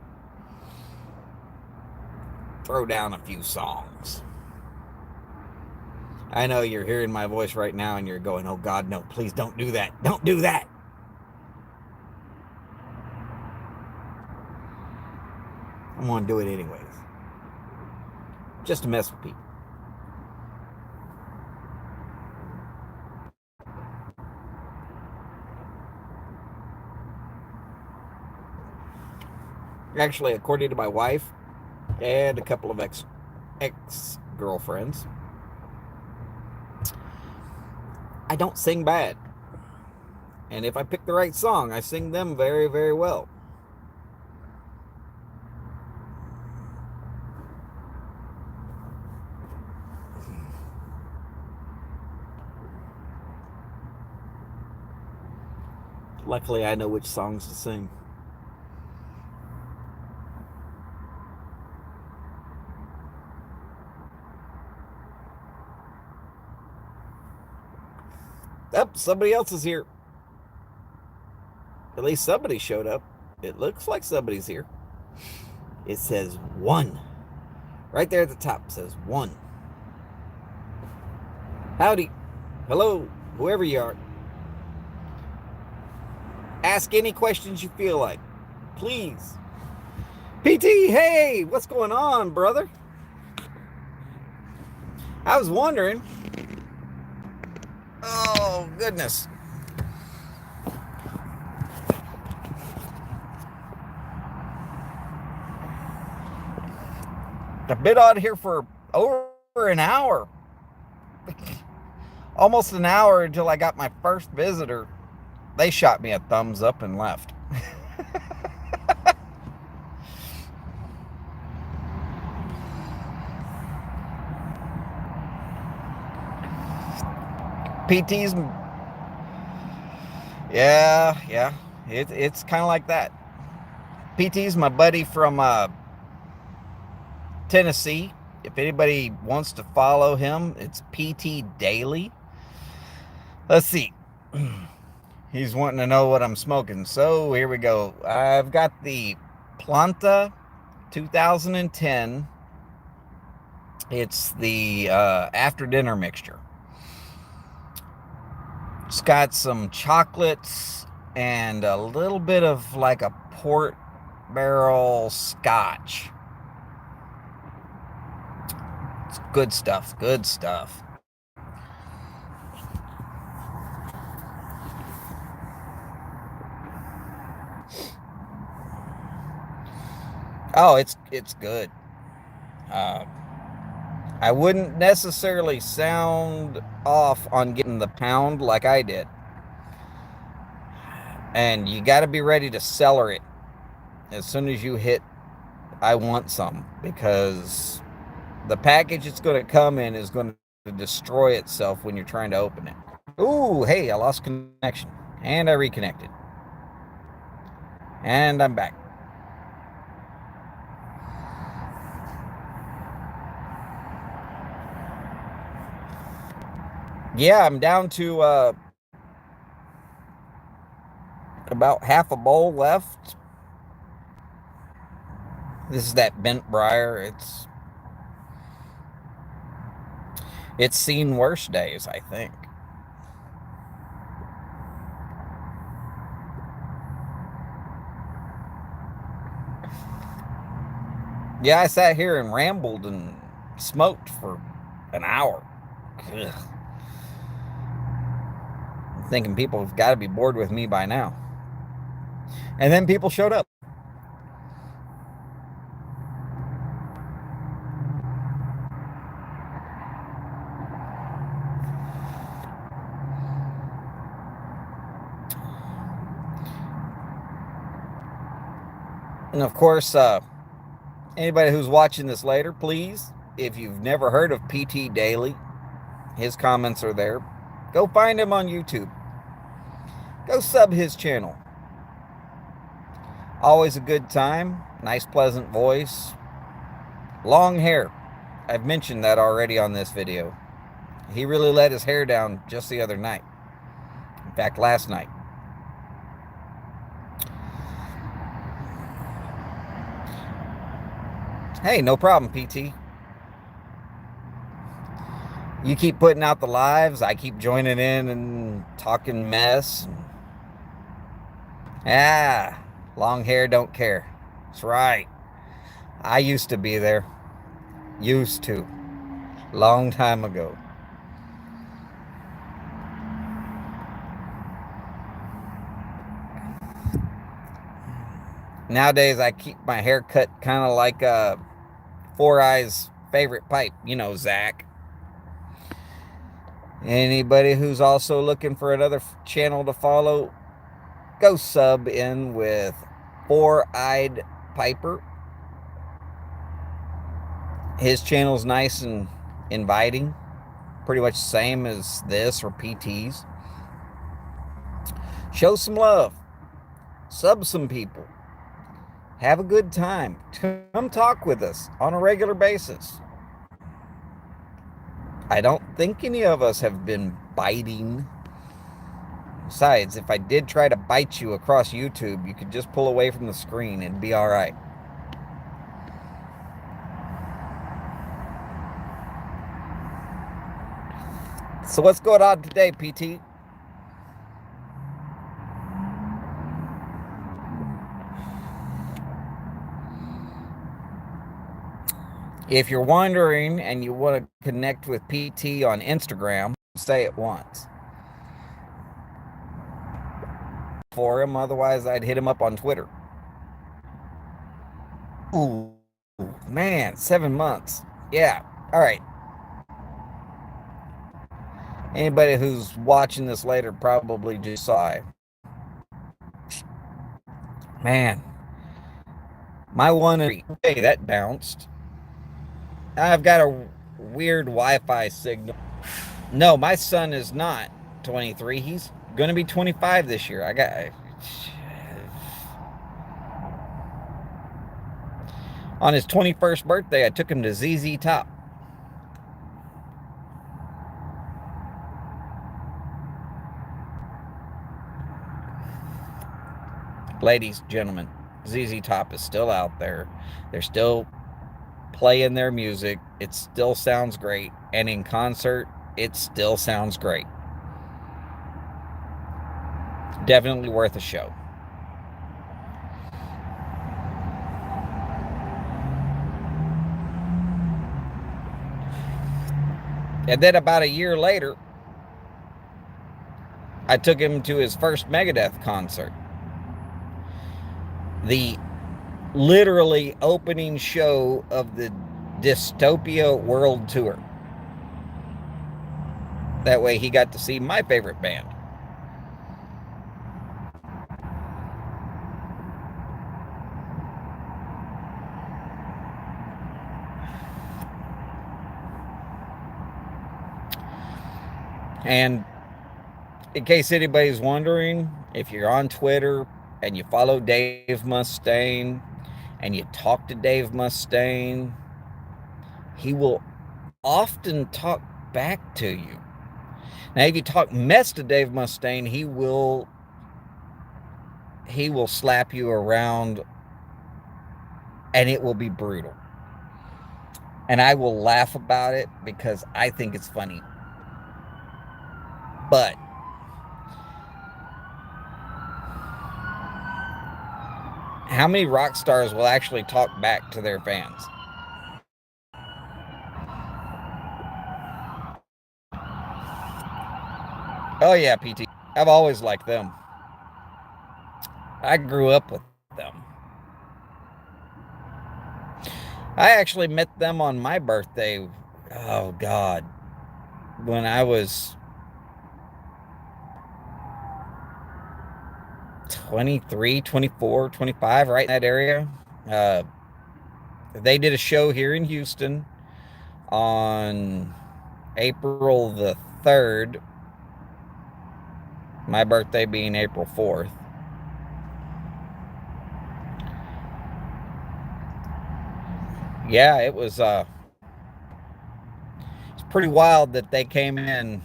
throw down a few songs. I know you're hearing my voice right now and you're going, oh God, no, please don't do that. Don't do that. I'm going to do it anyways. Just to mess with people. Actually, according to my wife and a couple of ex-girlfriends, I don't sing bad. And if I pick the right song, I sing them very, very well. Luckily, I know which songs to sing. Oh, somebody else is here. At least somebody showed up. It looks like somebody's here. It says 1. Right there at the top it says 1. Howdy. Hello, whoever you are. Ask any questions you feel like. Please. PT, hey, what's going on, brother? I was wondering. Oh, goodness. I've been on here for over an hour. Almost an hour until I got my first visitor. They shot me a thumbs up and left. PT's, yeah, it's kind of like that. PT's my buddy from Tennessee. If anybody wants to follow him, it's PT Daily. Let's see. He's wanting to know what I'm smoking. So here we go. I've got the Planta 2010. It's the after dinner mixture. It's got some chocolates and a little bit of like a port barrel scotch. It's good stuff. Good stuff. Oh, it's good. Uh, I wouldn't necessarily sound off on getting the pound like I did. And you got to be ready to cellar it as soon as you hit I want some, because the package it's going to come in is going to destroy itself when you're trying to open it. Ooh, hey, I lost connection. And I reconnected. And I'm back. Yeah, I'm down to about half a bowl left. This is that Bent Briar. It's seen worse days, I think. Yeah, I sat here and rambled and smoked for an hour. Ugh. I'm thinking people have got to be bored with me by now. And then people showed up. And of course, anybody who's watching this later, please, if you've never heard of PT Daily, his comments are there. Go find him on YouTube. Go sub his channel. Always a good time. Nice, pleasant voice. Long hair. I've mentioned that already on this video. He really let his hair down just the other night. In fact, last night. Hey, no problem, PT. You keep putting out the lives. I keep joining in and talking mess. Long hair don't care. That's right. I used to be there. Used to. Long time ago. Nowadays, I keep my hair cut kind of like Four Eyes' favorite pipe. You know, Zach. Anybody who's also looking for another channel to follow, go sub in with Four-Eyed Piper. His channel's nice and inviting. Pretty much the same as this or PT's. Show some love. Sub some people. Have a good time. Come talk with us on a regular basis. I don't think any of us have been biting. Besides, if I did try to bite you across YouTube, you could just pull away from the screen and be all right. So what's going on today, PT? If you're wondering and you want to connect with PT on Instagram, say it once. For him, otherwise I'd hit him up on Twitter. Ooh, man, 7 months. Yeah, all right. Anybody who's watching this later probably just saw it. Man, my one, hey, that bounced. I've got a weird Wi-Fi signal. No, my son is not 23. He's going to be 25 this year. On his 21st birthday, I took him to ZZ Top. Ladies, gentlemen, ZZ Top is still out there. They're still playing their music. It still sounds great. And in concert, it still sounds great. Definitely worth a show. And then about a year later, I took him to his first Megadeth concert. The literally opening show of the Dystopia World Tour. That way he got to see my favorite band. And in case anybody's wondering, if you're on Twitter and you follow Dave Mustaine and you talk to Dave Mustaine, he will often talk back to you. Now, if you talk mess to Dave Mustaine, he will slap you around, and it will be brutal. And I will laugh about it because I think it's funny. But how many rock stars will actually talk back to their fans? Oh yeah, PT. I've always liked them. I grew up with them. I actually met them on my birthday. Oh God. When I was 23, 24, 25, right in that area. They did a show here in Houston on April the 3rd. My birthday being April 4th. Yeah, it was it's pretty wild that they came in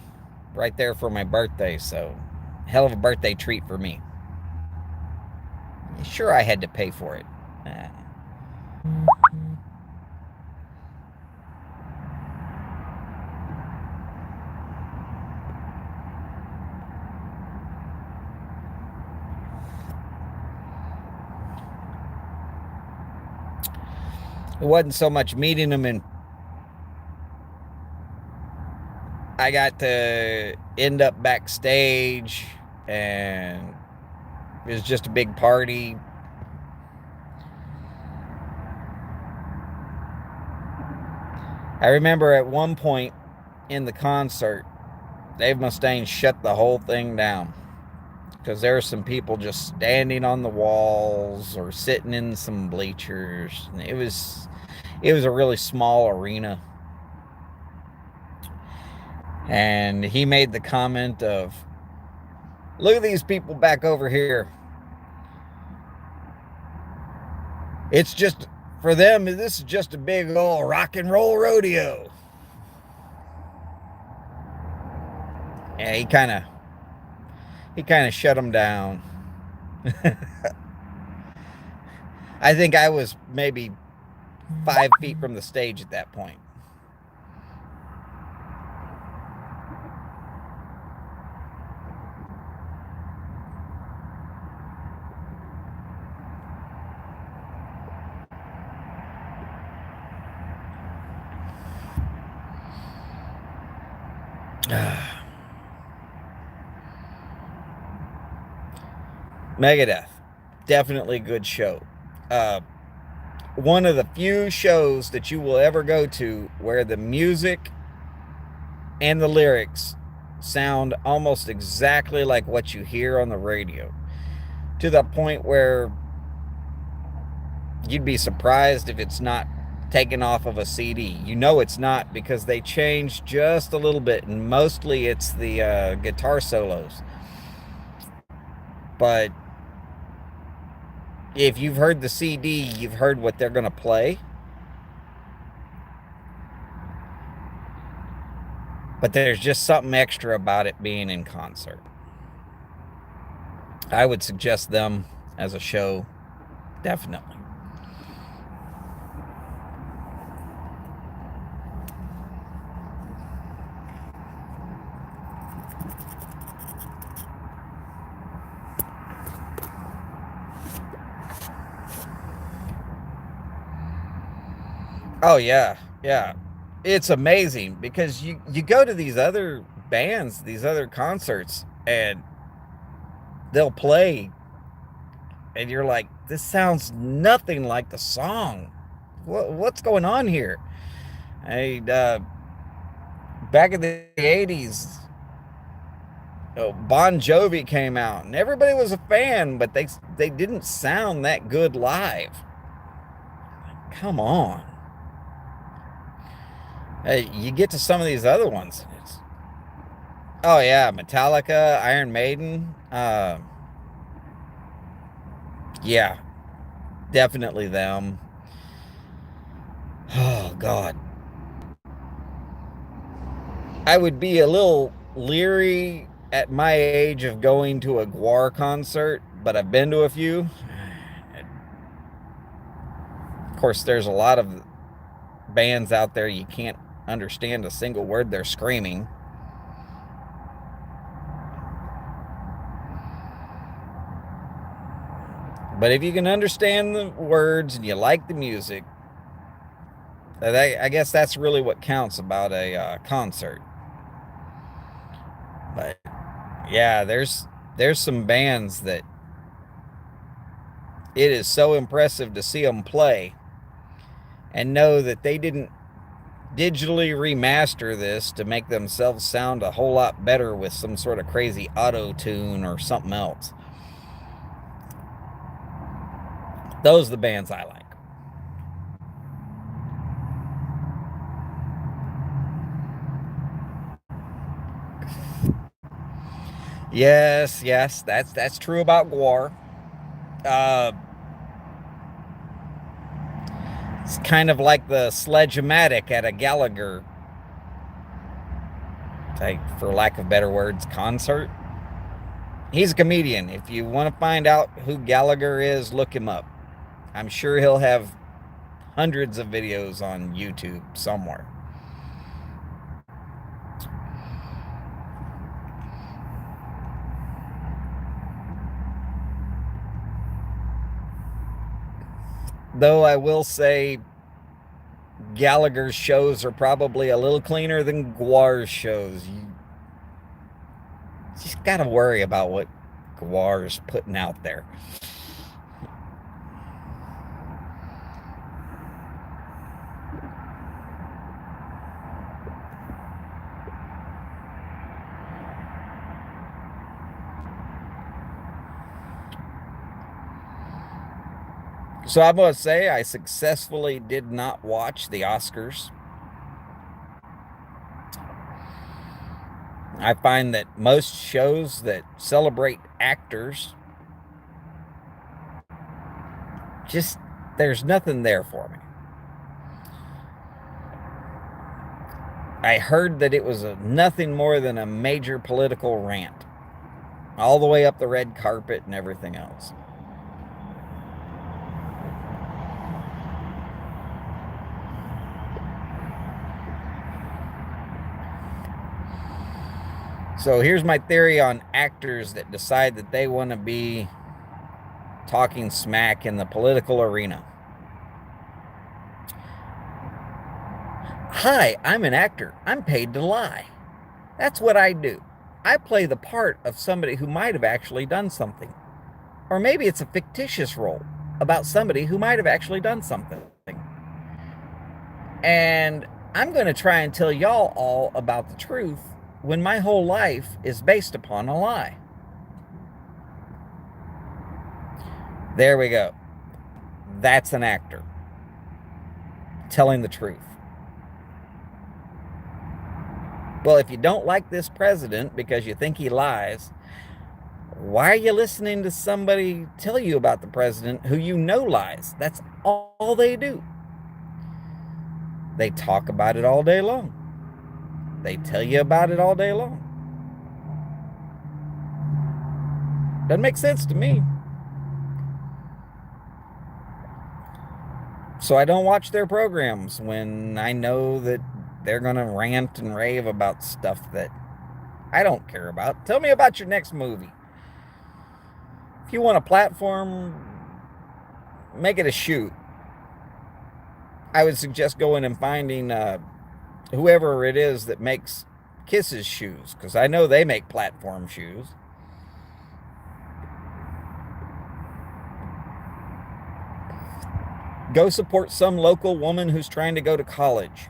right there for my birthday, so hell of a birthday treat for me. Sure, I had to pay for it. It wasn't so much meeting them, and I got to end up backstage, and it was just a big party. I remember at one point in the concert, Dave Mustaine shut the whole thing down because there were some people just standing on the walls or sitting in some bleachers. It was a really small arena. And he made the comment of, look at these people back over here. It's just, for them, this is just a big old rock and roll rodeo. Yeah, he kind of shut them down. I think I was maybe 5 feet from the stage at that point. Megadeth, definitely good show. One of the few shows that you will ever go to where the music and the lyrics sound almost exactly like what you hear on the radio, to the point where you'd be surprised if it's not taken off of a CD. You know it's not, because they changed just a little bit, and mostly it's the guitar solos. But if you've heard the CD, you've heard what they're going to play. But there's just something extra about it being in concert. I would suggest them as a show, definitely. Oh yeah, yeah. It's amazing because you go to these other bands, these other concerts, and they'll play, and you're like, this sounds nothing like the song. What's going on here? I back in the '80s, Bon Jovi came out, and everybody was a fan, but they didn't sound that good live. Come on. Hey, you get to some of these other ones. Oh yeah, Metallica, Iron Maiden. Yeah, definitely them. Oh God, I would be a little leery at my age of going to a Gwar concert, but I've been to a few. Of course, there's a lot of bands out there you can't understand a single word they're screaming. But if you can understand the words and you like the music, I guess that's really what counts about a concert. But yeah, there's some bands that it is so impressive to see them play and know that they didn't digitally remaster this to make themselves sound a whole lot better with some sort of crazy auto tune or something else. Those are the bands I like. Yes, yes, that's true about Gwar. Uh, it's kind of like the Sledge-O-Matic at a Gallagher, for lack of better words, concert. He's a comedian. If you want to find out who Gallagher is, look him up. I'm sure he'll have hundreds of videos on YouTube somewhere. Though I will say Gallagher's shows are probably a little cleaner than Gwar's shows. You just got to worry about what Gwar's putting out there. So I'm going to say I successfully did not watch the Oscars. I find that most shows that celebrate actors, just there's nothing there for me. I heard that it was nothing more than a major political rant, all the way up the red carpet and everything else. So here's my theory on actors that decide that they want to be talking smack in the political arena. Hi, I'm an actor. I'm paid to lie. That's what I do. I play the part of somebody who might have actually done something. Or maybe it's a fictitious role about somebody who might have actually done something. And I'm going to try and tell y'all all about the truth when my whole life is based upon a lie. There we go. That's an actor telling the truth. Well, if you don't like this president because you think he lies, why are you listening to somebody tell you about the president who you know lies? That's all they do. They talk about it all day long. They tell you about it all day long. Doesn't make sense to me. So I don't watch their programs when I know that they're going to rant and rave about stuff that I don't care about. Tell me about your next movie. If you want a platform, make it a shoot. I would suggest going and finding whoever it is that makes Kiss's shoes, because I know they make platform shoes. Go support some local woman who's trying to go to college.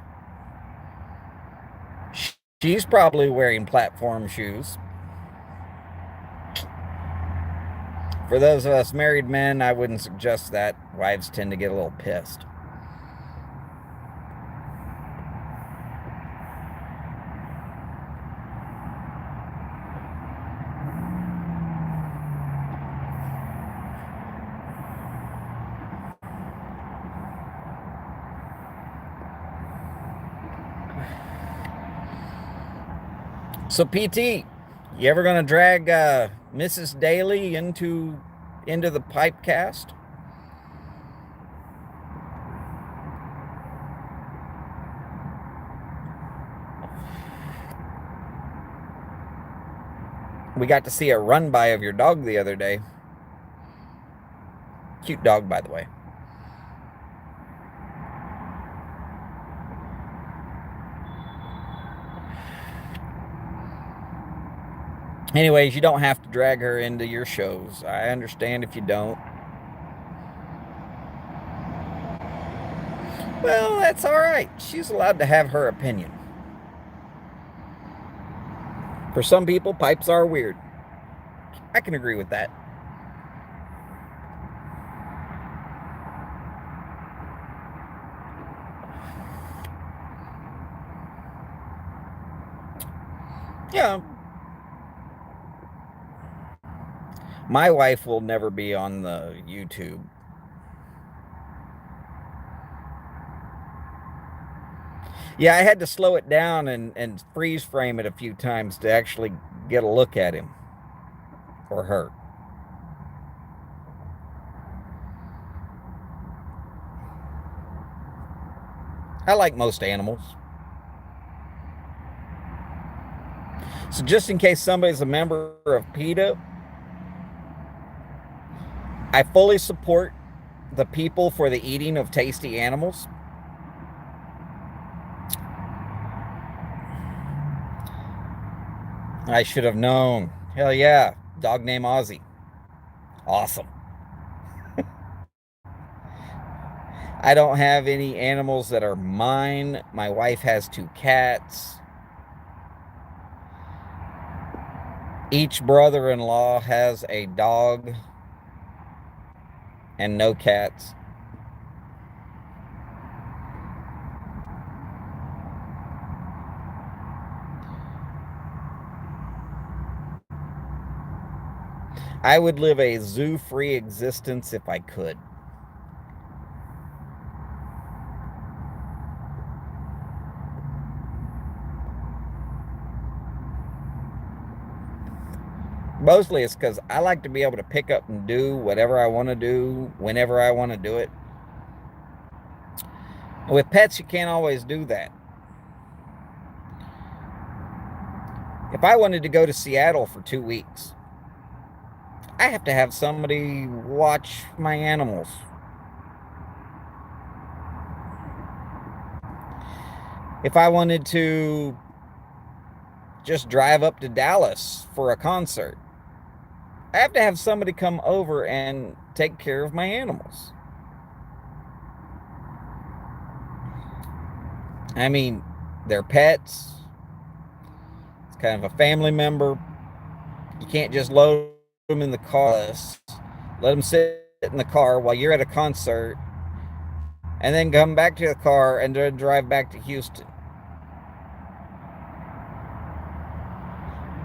She's probably wearing platform shoes. For those of us married men, I wouldn't suggest that. Wives tend to get a little pissed. So PT, you ever gonna drag Mrs. Daly into the Pipecast? We got to see a run by of your dog the other day. Cute dog, by the way. Anyways, you don't have to drag her into your shows. I understand if you don't. Well, that's all right. She's allowed to have her opinion. For some people, pipes are weird. I can agree with that. Yeah. My wife will never be on the YouTube. Yeah, I had to slow it down and freeze frame it a few times to actually get a look at him or her. I like most animals. So just in case somebody's a member of PETA, I fully support the people for the eating of tasty animals. I should have known. Hell yeah. Dog named Ozzy. Awesome. I don't have any animals that are mine. My wife has 2 cats. Each brother-in-law has a dog and no cats. I would live a zoo-free existence if I could. Mostly it's because I like to be able to pick up and do whatever I want to do, whenever I want to do it. With pets, you can't always do that. If I wanted to go to Seattle for 2 weeks, I have to have somebody watch my animals. If I wanted to just drive up to Dallas for a concert, I have to have somebody come over and take care of my animals. I mean, they're pets. It's kind of a family member. You can't just load them in the car. Let them sit in the car while you're at a concert and then come back to the car and then drive back to Houston.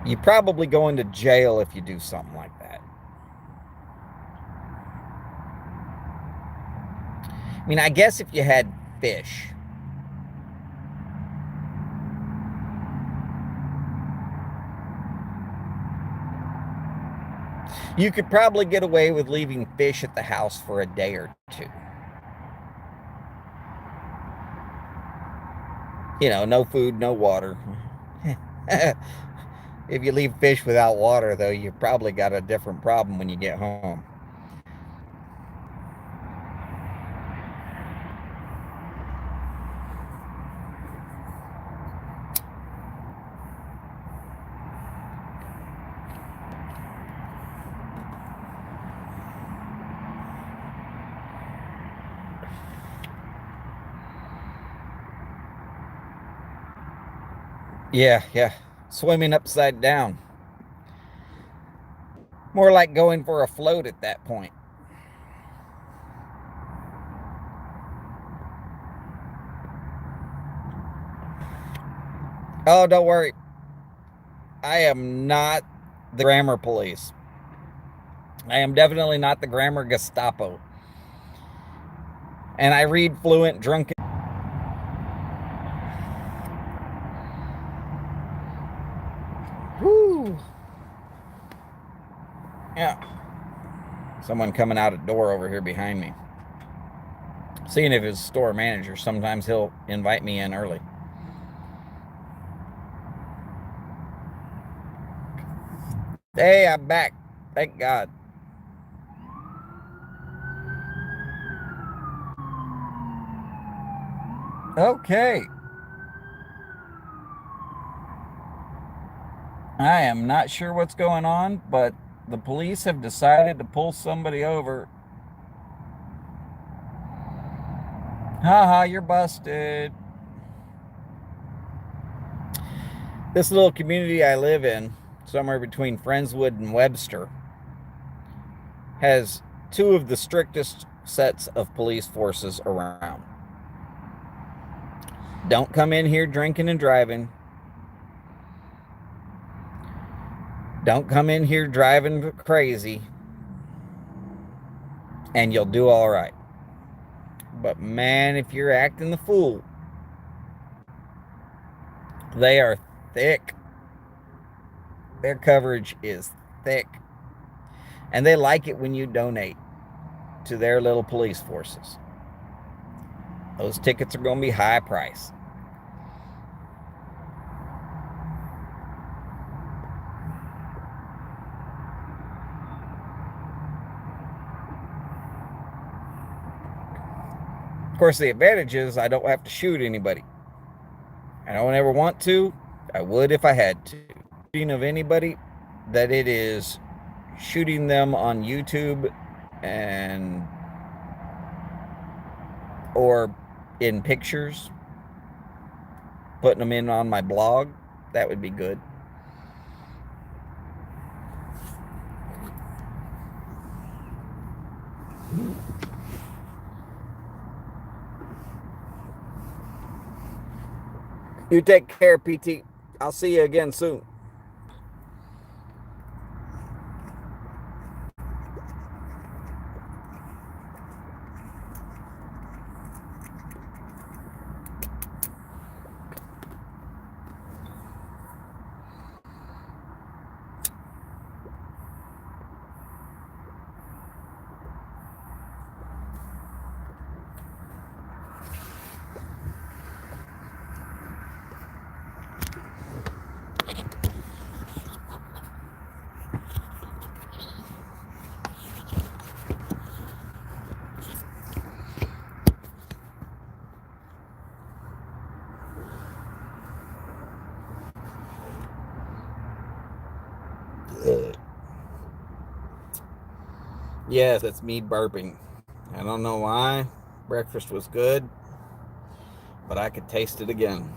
You probably go into jail if you do something like that. I mean, I guess if you had fish. You could probably get away with leaving fish at the house for a day or two. You know, no food, no water. If you leave fish without water, though, you probably got a different problem when you get home. Yeah, yeah. Swimming upside down. More like going for a float at that point. Oh, don't worry. I am not the grammar police. I am definitely not the grammar Gestapo. And I read fluent drunken. Whoo. Yeah. Someone coming out a door over here behind me. Seeing if his store manager, sometimes he'll invite me in early. Hey, I'm back. Thank God. Okay. I am not sure what's going on, but the police have decided to pull somebody over. Haha, you're busted. This little community I live in, somewhere between Friendswood and Webster, has two of the strictest sets of police forces around. Don't come in here drinking and driving. Don't come in here driving crazy. And you'll do all right. But man, if you're acting the fool, they are thick. Their coverage is thick. And they like it when you donate to their little police forces. Those tickets are going to be high price. Of course, the advantage is I don't have to shoot anybody. I don't ever want to. I would if I had to. Shooting of anybody, that it is shooting them on YouTube and or in pictures, putting them in on my blog, that would be good. You take care, PT. I'll see you again soon. Yes, that's me burping. I don't know why. Breakfast was good, but I could taste it again.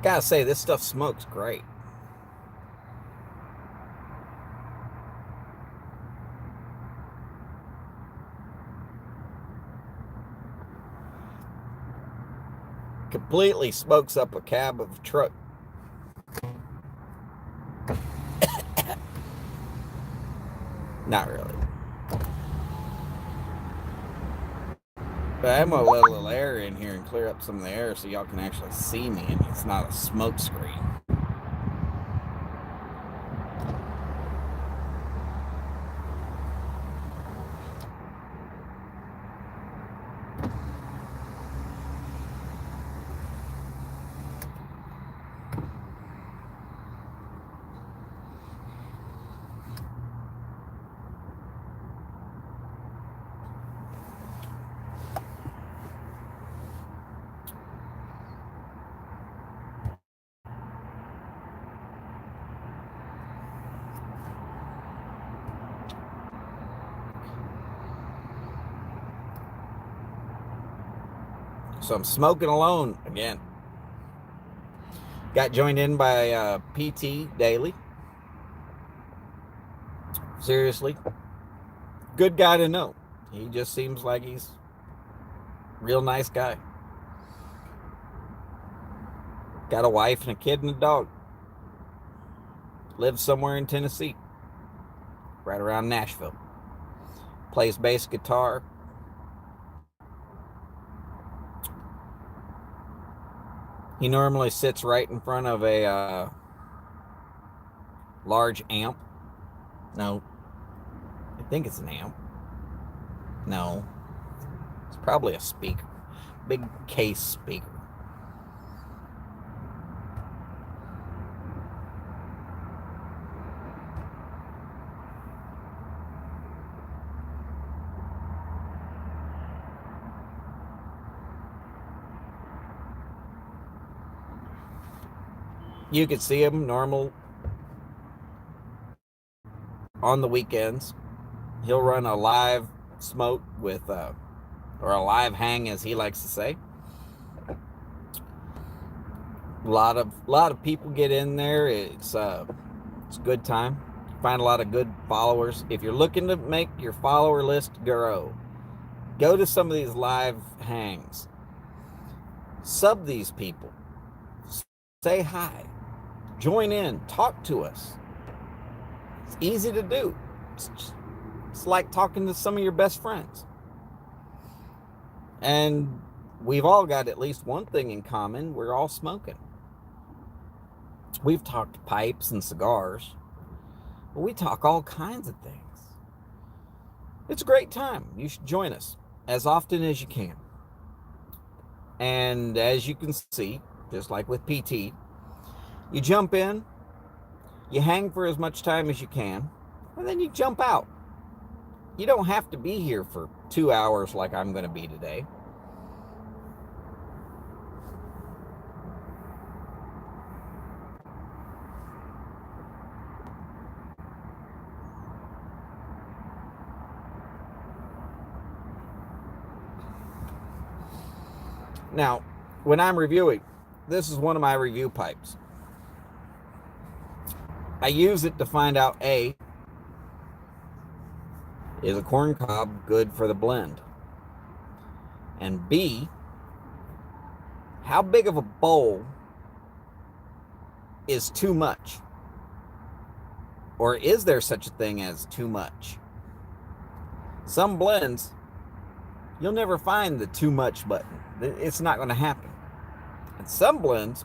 Gotta say, this stuff smokes great. completely smokes up a cab of a truck. Not really. But I'm going to let a little air in here and clear up some of the air so y'all can actually see me and it's not a smoke screen. So I'm smoking alone again. Got joined in by PT Daily. Seriously, good guy to know. He just seems like he's a real nice guy. Got a wife and a kid and a dog. Lives somewhere in Tennessee, right around Nashville. Plays bass guitar. He normally sits right in front of a large amp. No, I think it's an amp. No, it's probably a speaker. Big case speaker. You could see him normal on the weekends. He'll run a live smoke with, or a live hang, as he likes to say. A lot of people get in there. It's a good time. You find a lot of good followers. If you're looking to make your follower list grow, go to some of these live hangs. Sub these people. Say hi. Join in. Talk to us. It's easy to do. It's like talking to some of your best friends. And we've all got at least one thing in common. We're all smoking. We've talked pipes and cigars, but we talk all kinds of things. It's a great time. You should join us as often as you can. And as you can see, just like with PT, you jump in, you hang for as much time as you can, and then you jump out. You don't have to be here for 2 hours like I'm going to be today. Now, when I'm reviewing, this is one of my review pipes. I use it to find out, A, is a corn cob good for the blend? And B, how big of a bowl is too much? Or is there such a thing as too much? Some blends, you'll never find the too much button. It's not going to happen. And some blends,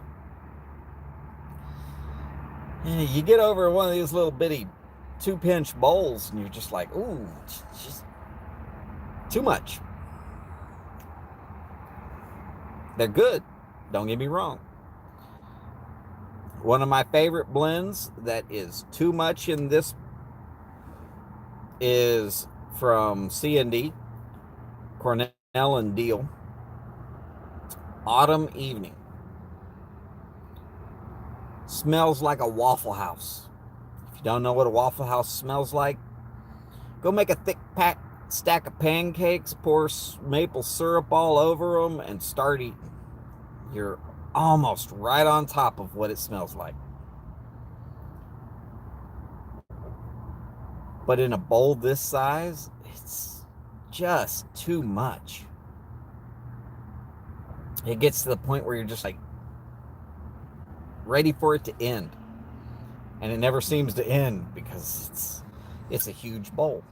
you get over one of these little bitty 2-pinch bowls and you're just like, ooh, just too much. They're good, don't get me wrong. One of my favorite blends that is too much in this is from C&D, Cornell and Deal, Autumn Evening. Smells like a Waffle House. If you don't know what a Waffle House smells like, go make a thick stack of pancakes, pour maple syrup all over them, and start eating. You're almost right on top of what it smells like. But in a bowl this size, it's just too much. it gets to the point where you're just like ready for it to end. And it never seems to end because it's a huge bowl.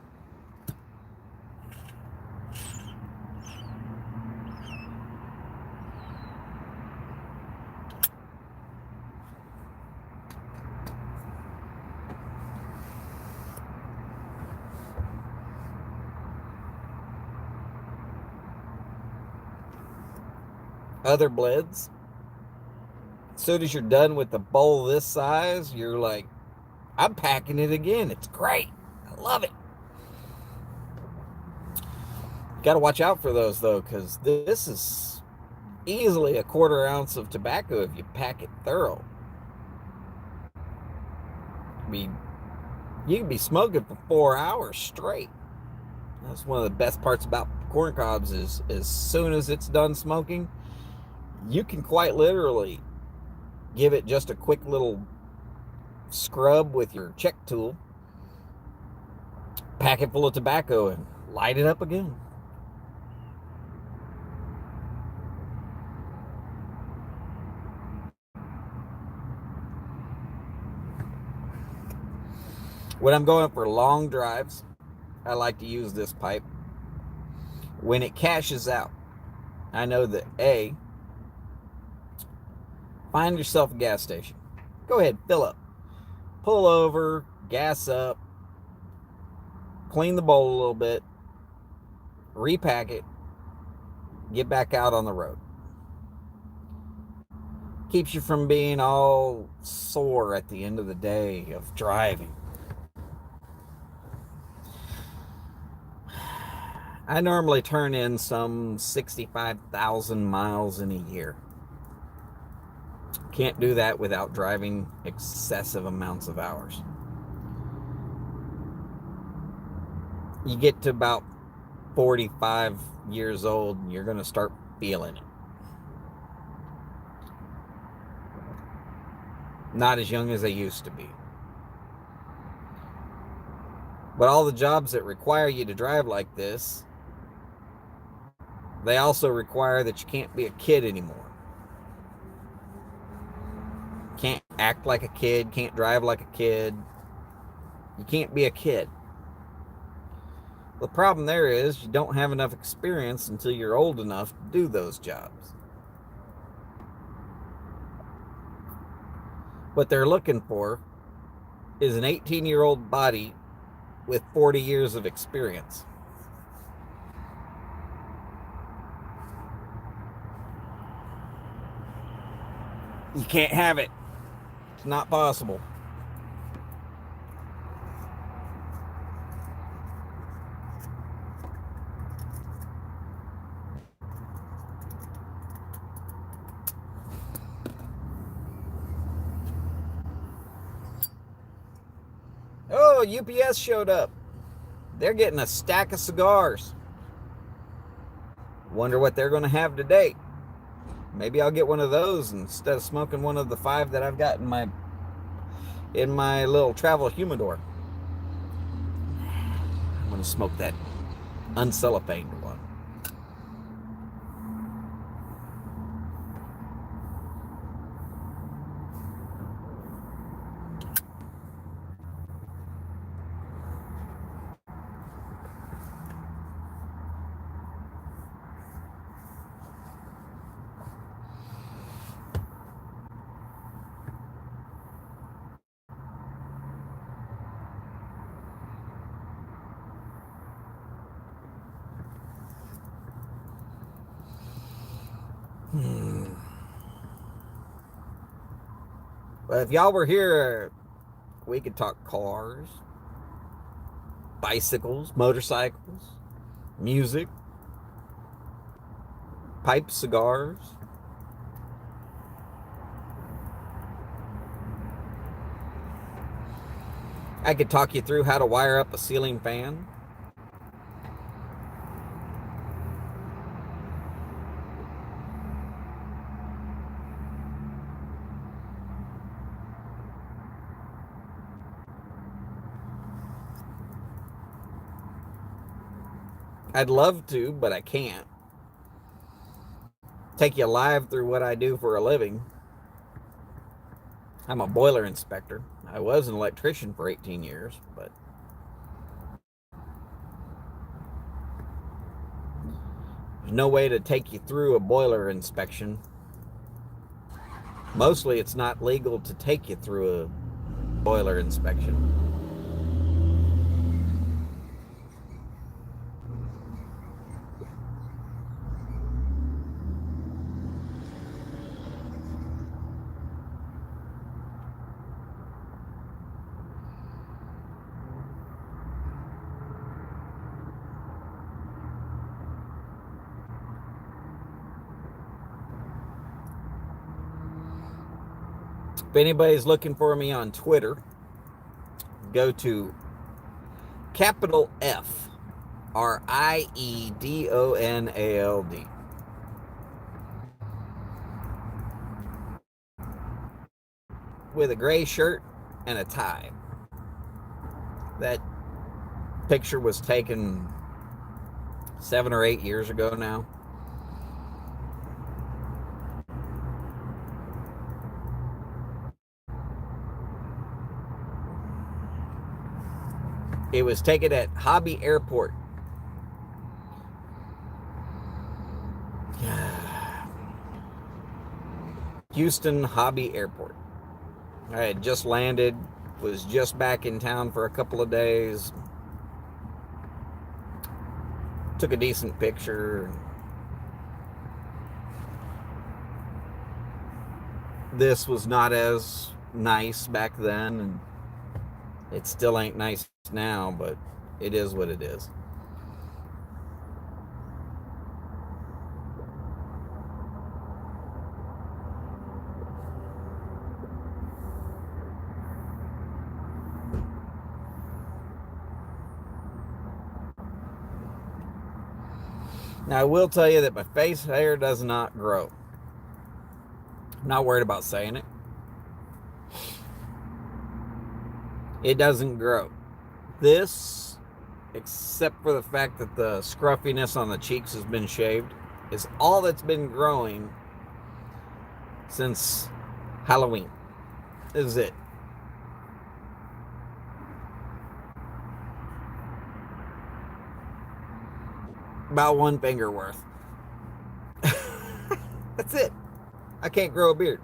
Other bleds, as soon as you're done with the bowl this size, you're like, I'm packing it again. It's great. I love it. Got to watch out for those though, because this is easily a quarter ounce of tobacco if you pack it thorough. I mean, you can be smoking for 4 hours straight. That's one of the best parts about corn cobs is as soon as it's done smoking, you can quite literally give it just a quick little scrub with your check tool, pack it full of tobacco, and light it up again. When I'm going for long drives, I like to use this pipe. When it cashes out, I know that A, find yourself a gas station. Go ahead, fill up. Pull over, gas up, clean the bowl a little bit, repack it, get back out on the road. Keeps you from being all sore at the end of the day of driving. I normally turn in some 65,000 miles in a year. Can't do that without driving excessive amounts of hours. You get to about 45 years old and you're going to start feeling it. Not as young as I used to be. But all the jobs that require you to drive like this, they also require that you can't be a kid anymore. Can't act like a kid, can't drive like a kid. You can't be a kid. The problem there is you don't have enough experience until you're old enough to do those jobs. What they're looking for is an 18-year-old body with 40 years of experience. You can't have it. It's not possible. Oh, UPS showed up. They're getting a stack of cigars. Wonder what they're going to have today. Maybe I'll get one of those instead of smoking one of the 5 that I've got in my little travel humidor. I'm going to smoke that uncellophaned one. But if y'all were here, we could talk cars, bicycles, motorcycles, music, pipe cigars. I could talk you through how to wire up a ceiling fan. I'd love to, but I can't. take you live through what I do for a living. I'm a boiler inspector. I was an electrician for 18 years, but there's no way to take you through a boiler inspection. Mostly it's not legal to take you through a boiler inspection. If anybody's looking for me on Twitter, go to capital F RIEDONALD. With a gray shirt and a tie. That picture was taken 7 or 8 years ago now. It was taken at Hobby Airport. Houston Hobby Airport. I had just landed, was just back in town for a couple of days. Took a decent picture. This was not as nice back then, and it still ain't nice now, but it is what it is. Now, I will tell you that my face hair does not grow. I'm not worried about saying it. It doesn't grow. This, except for the fact that the scruffiness on the cheeks has been shaved, is all that's been growing since Halloween. This is it. About 1 finger worth. That's it. I can't grow a beard.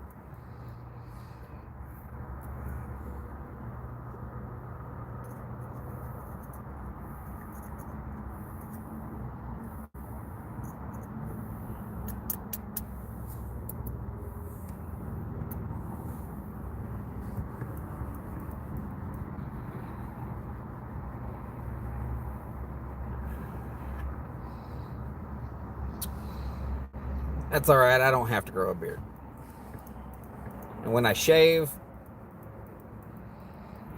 That's all right. I don't have to grow a beard. And when I shave,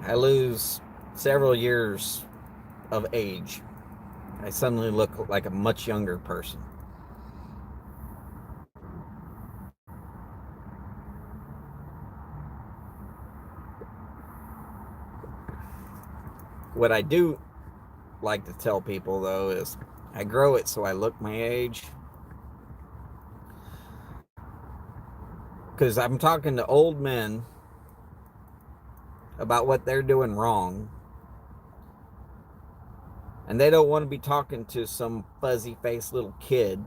I lose several years of age. I suddenly look like a much younger person. What I do like to tell people, though, is I grow it so I look my age. Because I'm talking to old men about what they're doing wrong. And they don't want to be talking to some fuzzy-faced little kid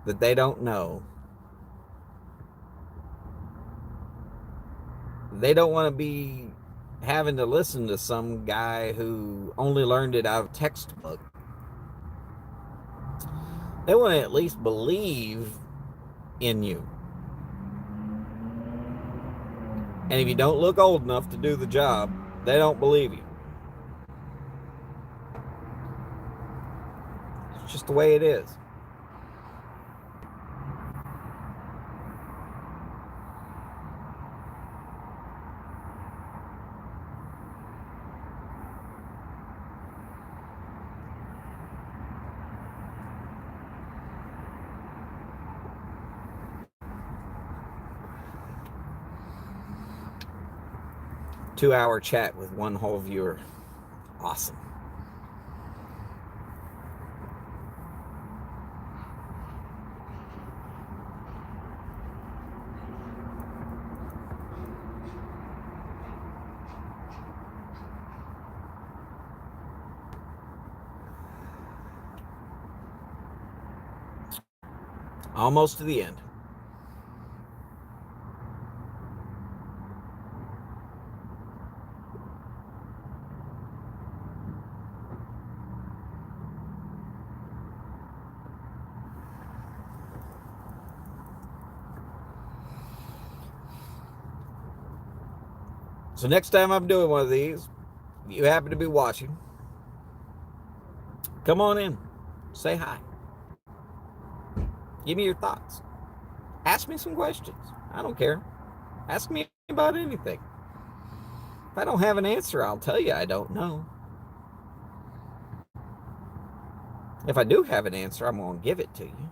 that they don't know. They don't want to be having to listen to some guy who only learned it out of textbook. They want to at least believe in you. And if you don't look old enough to do the job, they don't believe you. It's just the way it is. Two-hour chat with one whole viewer. Awesome. Almost to the end. So next time I'm doing one of these, if you happen to be watching, come on in. Say hi. Give me your thoughts. Ask me some questions. I don't care. Ask me about anything. If I don't have an answer, I'll tell you I don't know. If I do have an answer, I'm going to give it to you.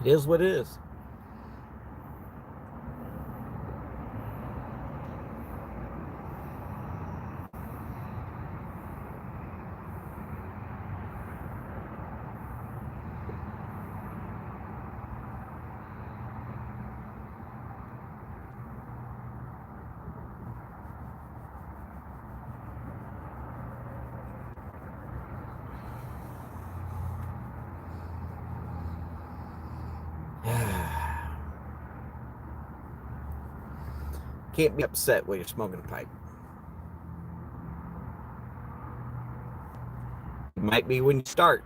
It is what it is. Can't be upset when you're smoking a pipe. It might be when you start.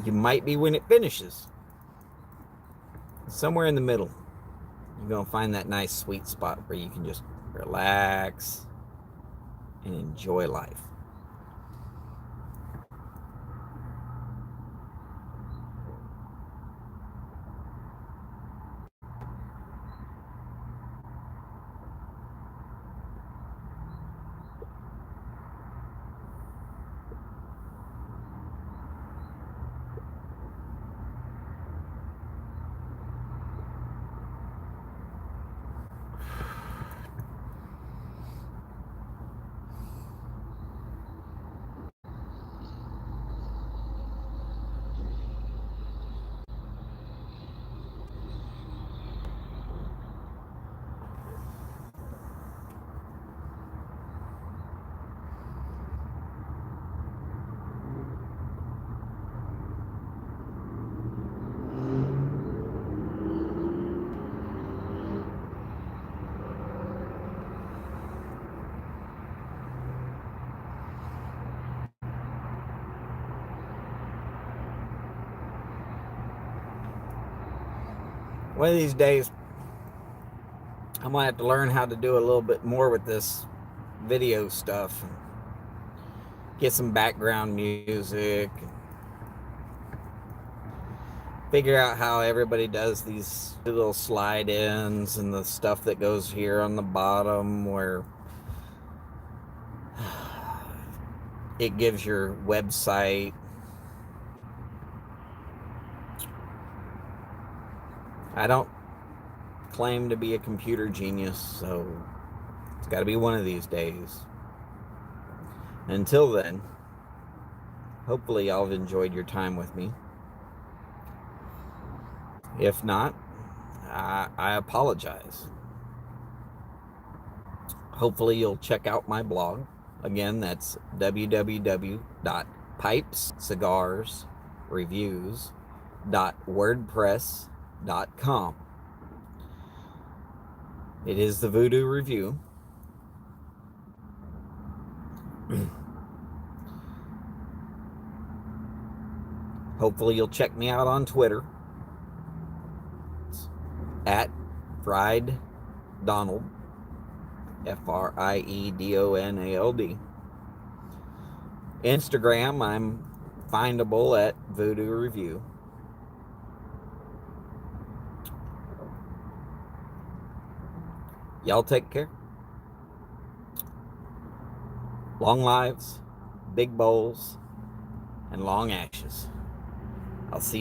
You might be when it finishes. Somewhere in the middle, you're going to find that nice sweet spot where you can just relax and enjoy life. One of these days, I'm going to have to learn how to do a little bit more with this video stuff. Get some background music. Figure out how everybody does these little slide ins and the stuff that goes here on the bottom where it gives your website. I don't claim to be a computer genius, so it's got to be one of these days. Until then, hopefully y'all have enjoyed your time with me. If not, I apologize. Hopefully you'll check out my blog. Again, that's www.pipescigarsreviews.wordpress.com. It is the Voodoo Review. Hopefully you'll check me out on Twitter at Fried Donald, FRIEDONALD. Instagram, I'm findable at Voodoo Review. Y'all take care. Long lives, big bowls, and long ashes. I'll see you.